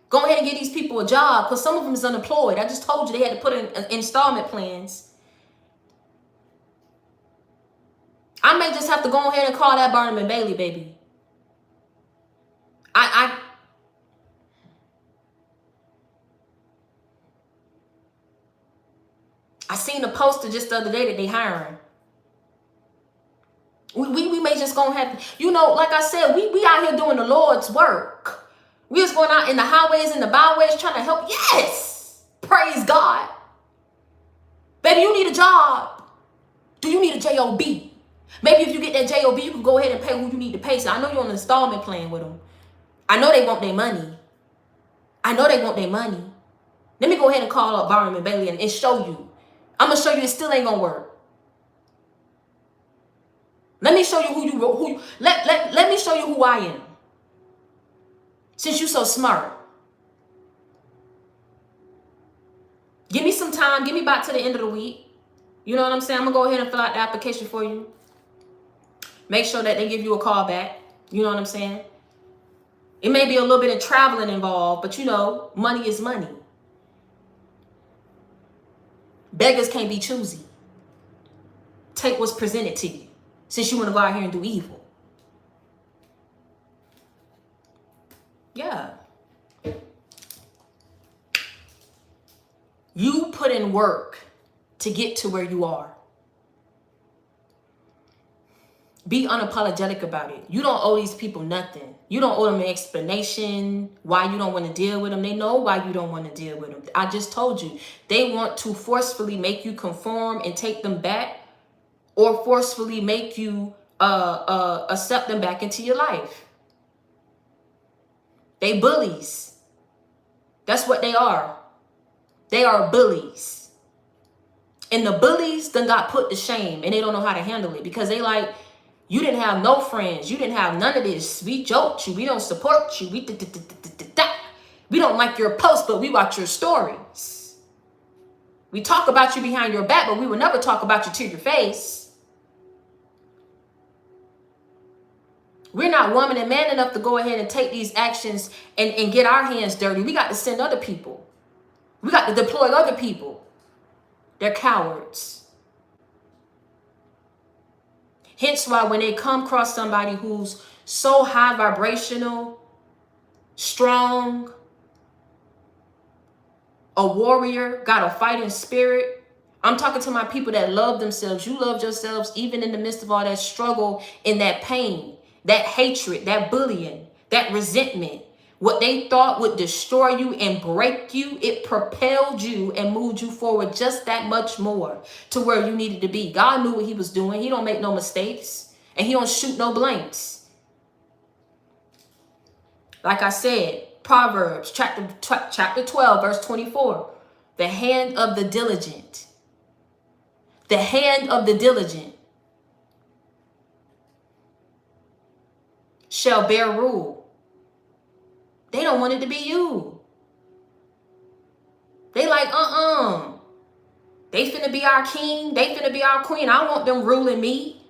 Go ahead and get these people a job because some of them is unemployed. I just told you they had to put in installment plans. I may just have to go ahead and call that Barnum and Bailey, baby. I seen a poster just the other day that they hiring. We may just gonna have to, you know, like I said, we out here doing the Lord's work. We just going out in the highways and the byways trying to help. Yes, praise God. Baby, you need a job. Do you need a job? Maybe if you get that job, you can go ahead and pay who you need to pay. So I know you're on an installment plan with them. I know they want their money. I know they want their money. Let me go ahead and call up Barnum and Bailey and show you. I'm gonna show you it still ain't gonna work. Let me show you let me show you who I am. Since you're so smart. Give me some time. Give me back to the end of the week. You know what I'm saying? I'm gonna go ahead and fill out the application for you. Make sure that they give you a call back. You know what I'm saying? It may be a little bit of traveling involved, but you know, money is money. Beggars can't be choosy. Take what's presented to you, since you want to go out here and do evil. Yeah. You put in work to get to where you are. Be unapologetic about it. You don't owe these people nothing. You don't owe them an explanation why you don't want to deal with them. They know why you don't want to deal with them. I just told you. They want to forcefully make you conform and take them back, or forcefully make you accept them back into your life. They bullies. That's what they are. They are bullies. And the bullies done got put to shame, and they don't know how to handle it, because they like, you didn't have no friends. You didn't have none of this. We joked you. We don't support you. We don't like your posts, but we watch your stories. We talk about you behind your back, but we will never talk about you to your face. We're not woman and man enough to go ahead and take these actions and get our hands dirty. We got to send other people. We got to deploy other people. They're cowards. Hence why when they come across somebody who's so high vibrational, strong, a warrior, got a fighting spirit. I'm talking to my people that love themselves. You loved yourselves even in the midst of all that struggle and that pain, that hatred, that bullying, that resentment. What they thought would destroy you and break you, it propelled you and moved you forward just that much more to where you needed to be. God knew what he was doing. He don't make no mistakes, and he don't shoot no blanks. Like I said, Proverbs chapter 12, verse 24. The hand of the diligent. The hand of the diligent shall bear rule. They don't want it to be you. They like, They finna be our king. They finna be our queen. I want them ruling me.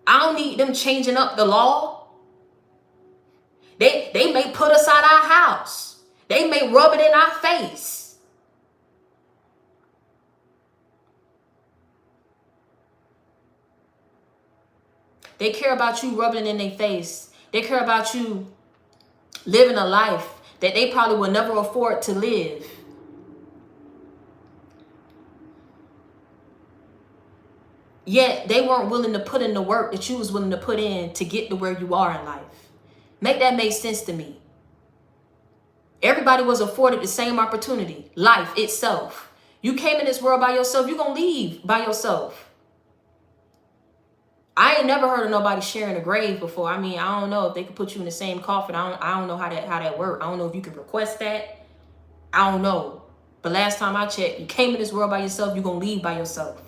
I don't need them changing up the law. They may put us out our house. They may rub it in our face. They care about you rubbing it in their face. They care about you living a life that they probably will never afford to live. Yet they weren't willing to put in the work that you was willing to put in to get to where you are in life. Make that make sense to me. Everybody was afforded the same opportunity, life itself. You came in this world by yourself, you're going to leave by yourself. I ain't never heard of nobody sharing a grave before. I mean, I don't know if they could put you in the same coffin. I don't know how that works. I don't know if you can request that. I don't know. But last time I checked, you came in this world by yourself, you're going to leave by yourself.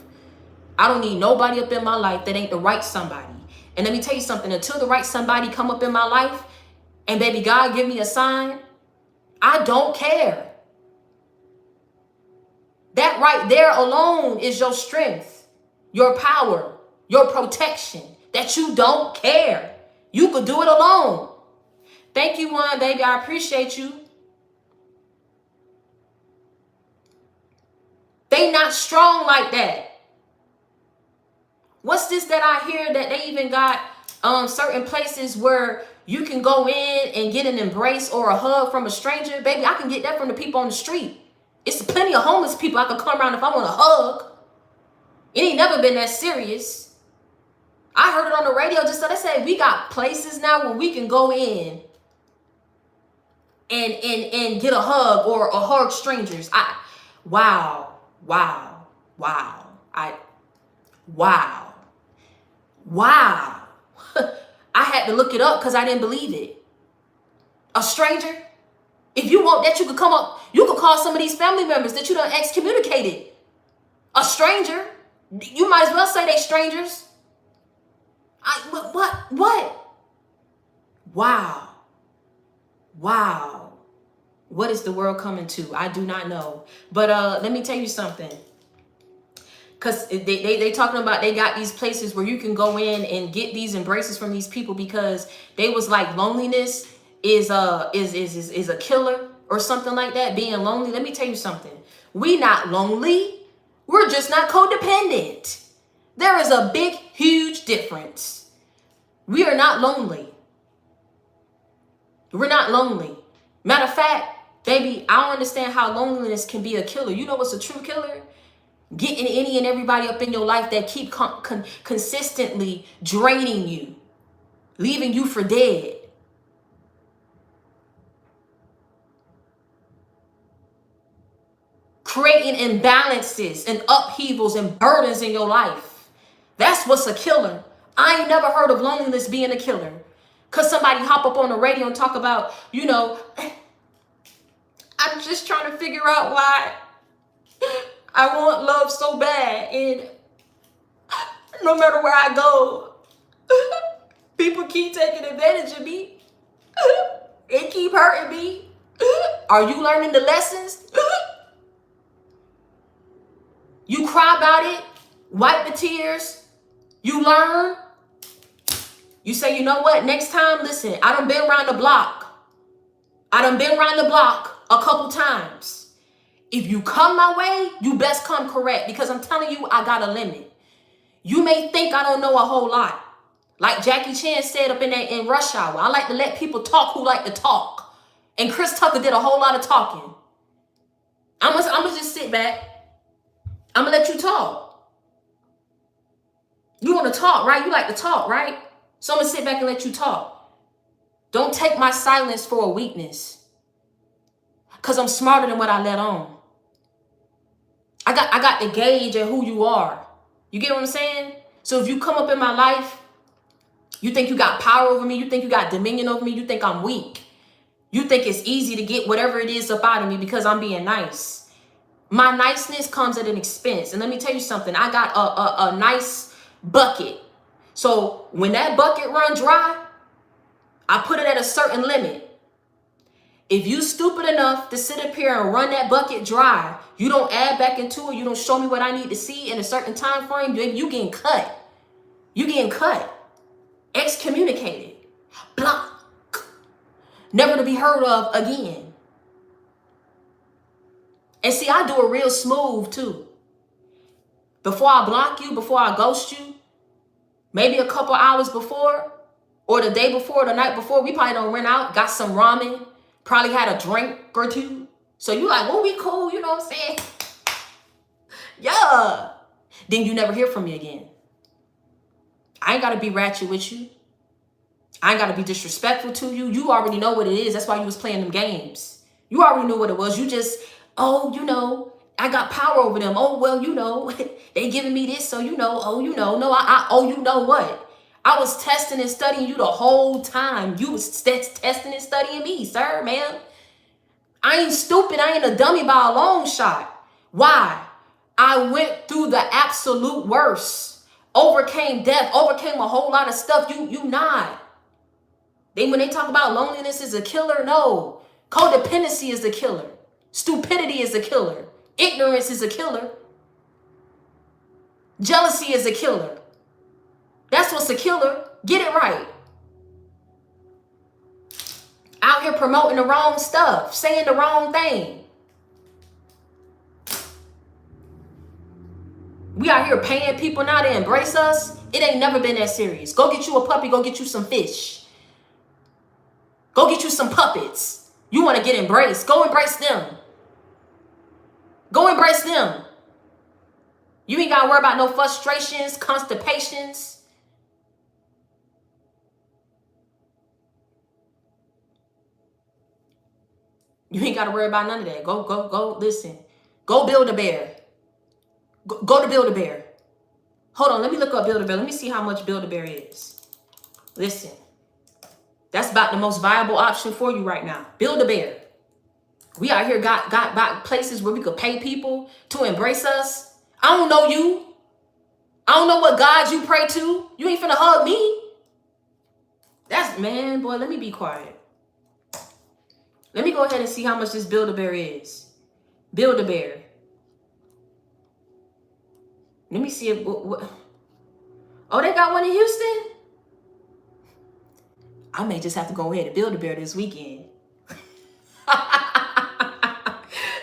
I don't need nobody up in my life that ain't the right somebody. And let me tell you something. Until the right somebody come up in my life, and baby God give me a sign, I don't care. That right there alone is your strength, your power, your protection, that you don't care. You could do it alone. Thank you, one, baby. I appreciate you. They not strong like that. What's this that I hear that they even got certain places where you can go in and get an embrace or a hug from a stranger? Baby, I can get that from the people on the street. It's plenty of homeless people I can come around if I want a hug. It ain't never been that serious. I heard it on the radio just so they said we got places now where we can go in and get a hug or hug strangers. Wow. I had to look it up because I didn't believe it. A stranger? If you want that, you could come up. You could call some of these family members that you done excommunicated. A stranger? You might as well say they strangers. What? Wow. What is the world coming to? I do not know. But let me tell you something. Because they talking about they got these places where you can go in and get these embraces from these people because they was like loneliness is a killer or something like that. Being lonely. Let me tell you something. We not lonely. We're just not codependent. There is a big, huge difference. We are not lonely. We're not lonely. Matter of fact, baby, I don't understand how loneliness can be a killer. You know what's a true killer? Getting any and everybody up in your life that keep consistently draining you, leaving you for dead. Creating imbalances and upheavals and burdens in your life. That's what's a killer. I ain't never heard of loneliness being a killer. Because somebody hop up on the radio and talk about, I'm just trying to figure out why I want love so bad. And no matter where I go, people keep taking advantage of me. They keep hurting me. Are you learning the lessons? You cry about it, wipe the tears, you learn. You say, you know what, next time, listen, I done been around the block. I done been around the block a couple times. If you come my way, you best come correct because I'm telling you, I got a limit. You may think I don't know a whole lot. Like Jackie Chan said up in Rush Hour, I like to let people talk who like to talk. And Chris Tucker did a whole lot of talking. I'm gonna just sit back. I'm gonna let you talk. You want to talk, right? You like to talk, right? So I'm gonna sit back and let you talk. Don't take my silence for a weakness. Because I'm smarter than what I let on. I got the gauge at who you are. You get what I'm saying? So if you come up in my life, you think you got power over me, you think you got dominion over me, you think I'm weak. You think it's easy to get whatever it is up out of me because I'm being nice. My niceness comes at an expense. And let me tell you something. I got a nice bucket. So when that bucket run dry, I put it at a certain limit. If you stupid enough to sit up here and run that bucket dry, you don't add back into it, you don't show me what I need to see in a certain time frame, you getting cut. You getting cut. Excommunicated. Block. Never to be heard of again. And see, I do it real smooth too. Before I block you, before I ghost you, maybe a couple hours before, or the day before, the night before, we probably don't rent out, got some ramen, probably had a drink or two. So you like, well, we cool, you know what I'm saying? Yeah. Then you never hear from me again. I ain't got to be ratchet with you. I ain't got to be disrespectful to you. You already know what it is. That's why you was playing them games. You already knew what it was. You just, I got power over them. Oh, well, they giving me this. So, no, you know what? I was testing and studying you the whole time. You was testing and studying me, sir, ma'am. I ain't stupid. I ain't a dummy by a long shot. Why? I went through the absolute worst. Overcame death. Overcame a whole lot of stuff. You not. When they talk about loneliness is a killer, no. Codependency is the killer. Stupidity is a killer. Ignorance is a killer. Jealousy is a killer. That's what's a killer. Get it right. Out here promoting the wrong stuff, saying the wrong thing. We out here paying people now to embrace us. It ain't never been that serious. Go get you a puppy. Go get you some fish. Go get you some puppets. You want to get embraced. Go embrace them. Go embrace them. You ain't got to worry about no frustrations, constipations. You ain't got to worry about none of that. Go, listen. Go build a bear. Go to Build a Bear. Hold on, let me look up Build a Bear. Let me see how much Build a Bear is. Listen. That's about the most viable option for you right now. Build a Bear. We out here got places where we could pay people to embrace us. I don't know you. I don't know what God you pray to. You ain't finna hug me. Man, boy, let me be quiet. Let me go ahead and see how much this Build a Bear is. Build a Bear. Let me see it. Oh, they got one in Houston? I may just have to go ahead and Build-A-Bear this weekend.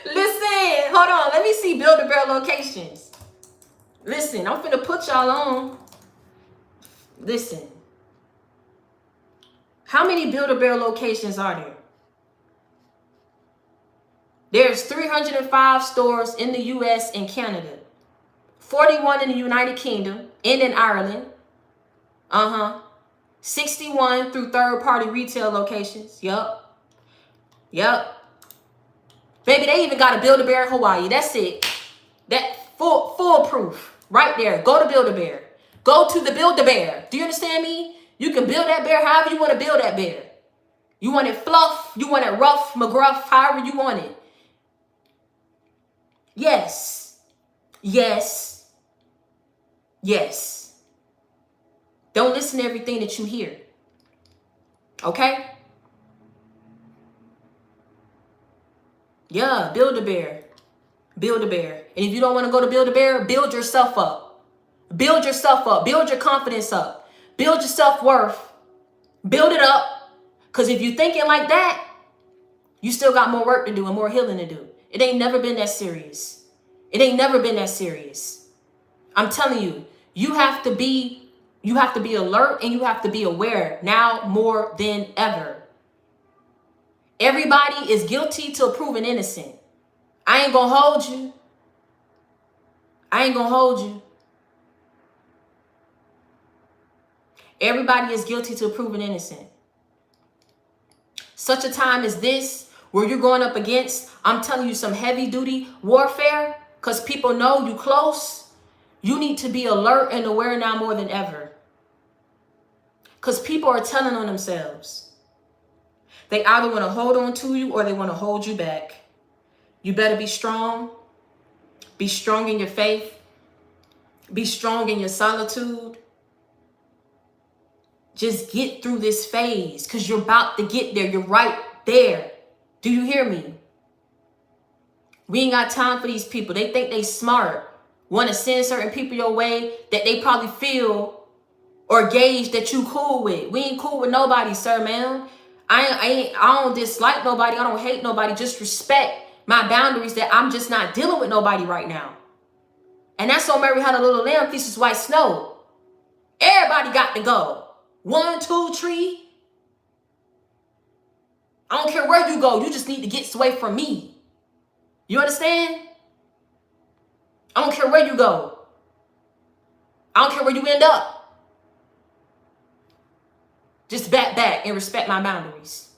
Listen, hold on. Let me see Build-A-Bear locations. Listen, I'm finna put y'all on. Listen. How many Build-A-Bear locations are there? There's 305 stores in the U.S. and Canada. 41 in the United Kingdom and in Ireland. 61 through third-party retail locations. Yup. Baby, they even got a Build-A-Bear in Hawaii. That's it. That foolproof right there. Go to Build-A-Bear. Go to the Build-A-Bear. Do you understand me? You can build that bear however you want to build that bear. You want it fluff. You want it rough, McGruff, however you want it. Yes. Don't listen to everything that you hear. Okay? Yeah, Build-A-Bear. Build-A-Bear. And if you don't want to go to Build-A-Bear, build yourself up. Build yourself up. Build your confidence up. Build your self-worth. Build it up. Because if you're thinking like that, you still got more work to do and more healing to do. It ain't never been that serious. It ain't never been that serious. I'm telling you, you have to be alert and you have to be aware now more than ever. Everybody is guilty till proven innocent. I ain't gonna hold you. Everybody is guilty till proven innocent. Such a time as this, where you're going up against, I'm telling you, some heavy duty warfare, because people know you close, you need to be alert and aware now more than ever. Because people are telling on themselves. They either want to hold on to you or they want to hold you back. You better be strong. Be strong in your faith. Be strong in your solitude. Just get through this phase because you're about to get there. You're right there. Do you hear me? We ain't got time for these people. They think they smart. Want to send certain people your way that they probably feel or gauge that you cool with. We ain't cool with nobody, sir, man. I don't dislike nobody. I don't hate nobody. Just respect my boundaries that I'm just not dealing with nobody right now. And that's on Mary Had a Little Lamb, Thesis White Snow. Everybody got to go. 1, 2, 3. I don't care where you go. You just need to get away from me. You understand? I don't care where you go. I don't care where you end up. Just back and respect my boundaries.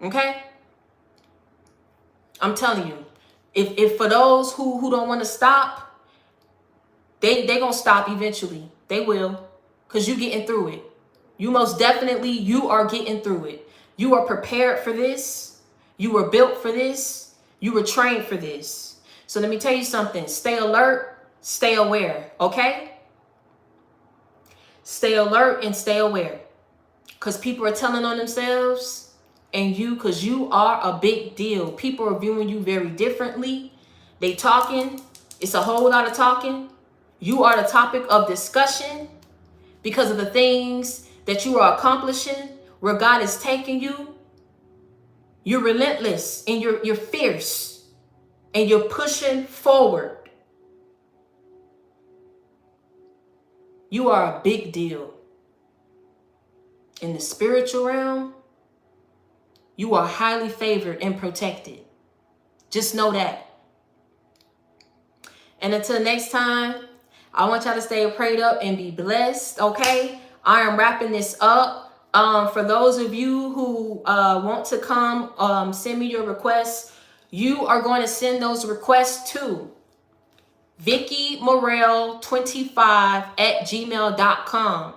Okay? I'm telling you, if for those who don't want to stop, they gonna stop eventually. They will, because you getting through it. You most definitely, you are getting through it. You are prepared for this. You were built for this. You were trained for this. So let me tell you something. Stay alert, stay aware, okay? Stay alert and stay aware. Because people are telling on themselves and you, because you are a big deal. People are viewing you very differently. They talking. It's a whole lot of talking. You are the topic of discussion because of the things that you are accomplishing, where God is taking you. You're relentless and you're fierce and you're pushing forward. You are a big deal. In the spiritual realm, you are highly favored and protected. Just know that. And until next time, I want y'all to stay prayed up and be blessed, okay? I am wrapping this up. For those of you who want to come, send me your requests. You are going to send those requests to VickyMorel25@gmail.com.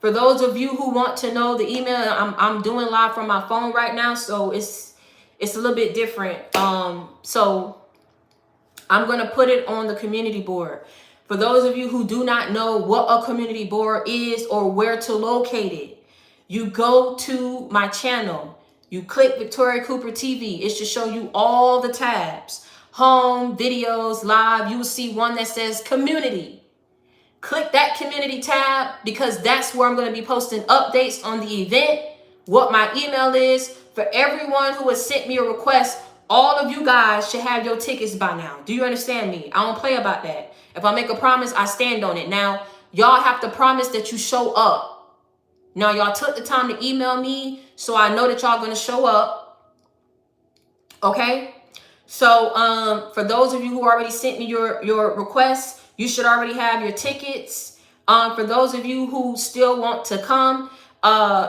For those of you who want to know the email, I'm doing live from my phone right now, so it's a little bit different. So I'm going to put it on the community board. For those of you who do not know what a community board is or where to locate it, you go to my channel. You click Victoria Cooper TV. It should show you all the tabs. home, videos, live, you will see one that says community. Click that community tab because that's where I'm going to be posting updates on the event, what my email is. For everyone who has sent me a request, all of you guys should have your tickets by now. Do you understand me? I don't play about that. If I make a promise, I stand on it. Now, y'all have to promise that you show up. Now, y'all took the time to email me, so I know that y'all going to show up. Okay? So for those of you who already sent me your requests, you should already have your tickets. For those of you who still want to come,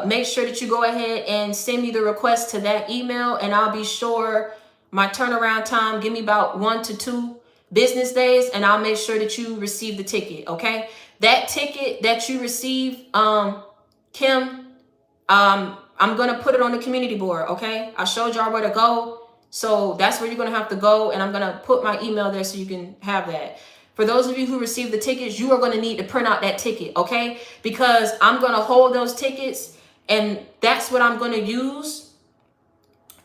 make sure that you go ahead and send me the request to that email, and I'll be sure my turnaround time, give me about 1 to 2 business days, and I'll make sure that you receive the ticket, okay? That ticket that you receive, Kim, I'm going to put it on the community board, okay? I showed y'all where to go. So that's where you're going to have to go. And I'm going to put my email there so you can have that. For those of you who receive the tickets, you are going to need to print out that ticket, okay? Because I'm going to hold those tickets, and that's what I'm going to use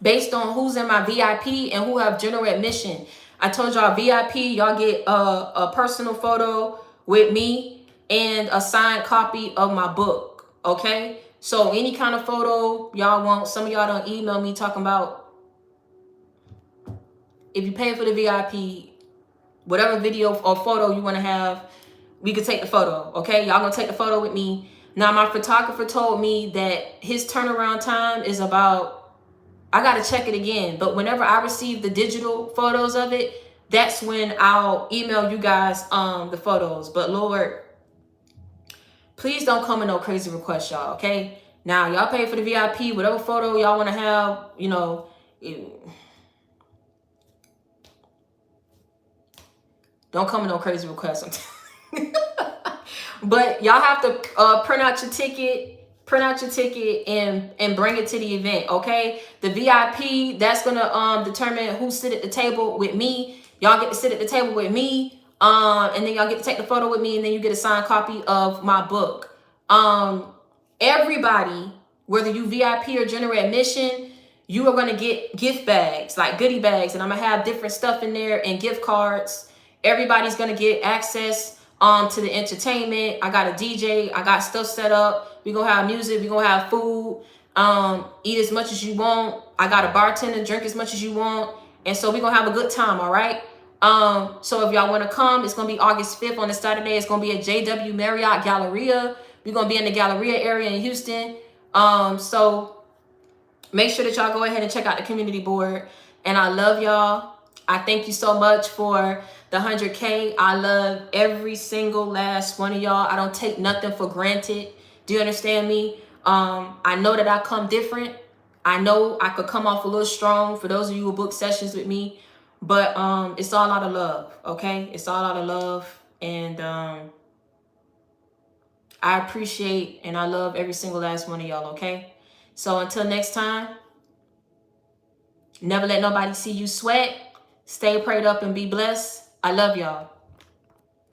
based on who's in my VIP and who have general admission. I told y'all VIP, y'all get a personal photo with me and a signed copy of my book, okay? So any kind of photo y'all want, some of y'all don't email me talking about, if you pay for the VIP, whatever video or photo you want to have, we could take the photo, okay? Y'all gonna take the photo with me. Now, my photographer told me that his turnaround time is about, I gotta check it again, but whenever I receive the digital photos of it, that's when I'll email you guys the photos. But Lord, please don't come with no crazy requests, y'all, okay? Now, y'all pay for the VIP, whatever photo y'all want to have, you know, don't come with no crazy requests. But y'all have to print out your ticket and bring it to the event, okay? The VIP, that's gonna determine who sit at the table with me. Y'all get to sit at the table with me, and then y'all get to take the photo with me, and then you get a signed copy of my book. Everybody, whether you VIP or general admission, you are gonna get gift bags, like goodie bags, and I'm gonna have different stuff in there and gift cards. Everybody's gonna get access to the entertainment. I got a DJ, I got stuff set up. We're gonna have music, we're gonna have food. Eat as much as you want. I got a bartender, drink as much as you want. And so we're gonna have a good time, all right? So if y'all wanna come, it's gonna be August 5th on a Saturday. It's gonna be at JW Marriott Galleria. We're gonna be in the Galleria area in Houston. So make sure that y'all go ahead and check out the community board. And I love y'all. I thank you so much for the 100K. I love every single last one of y'all. I don't take nothing for granted. Do you understand me? I know that I come different. I know I could come off a little strong for those of you who book sessions with me. But it's all out of love, okay? It's all out of love. And I appreciate and I love every single last one of y'all, okay? So until next time, never let nobody see you sweat. Stay prayed up and be blessed. I love y'all.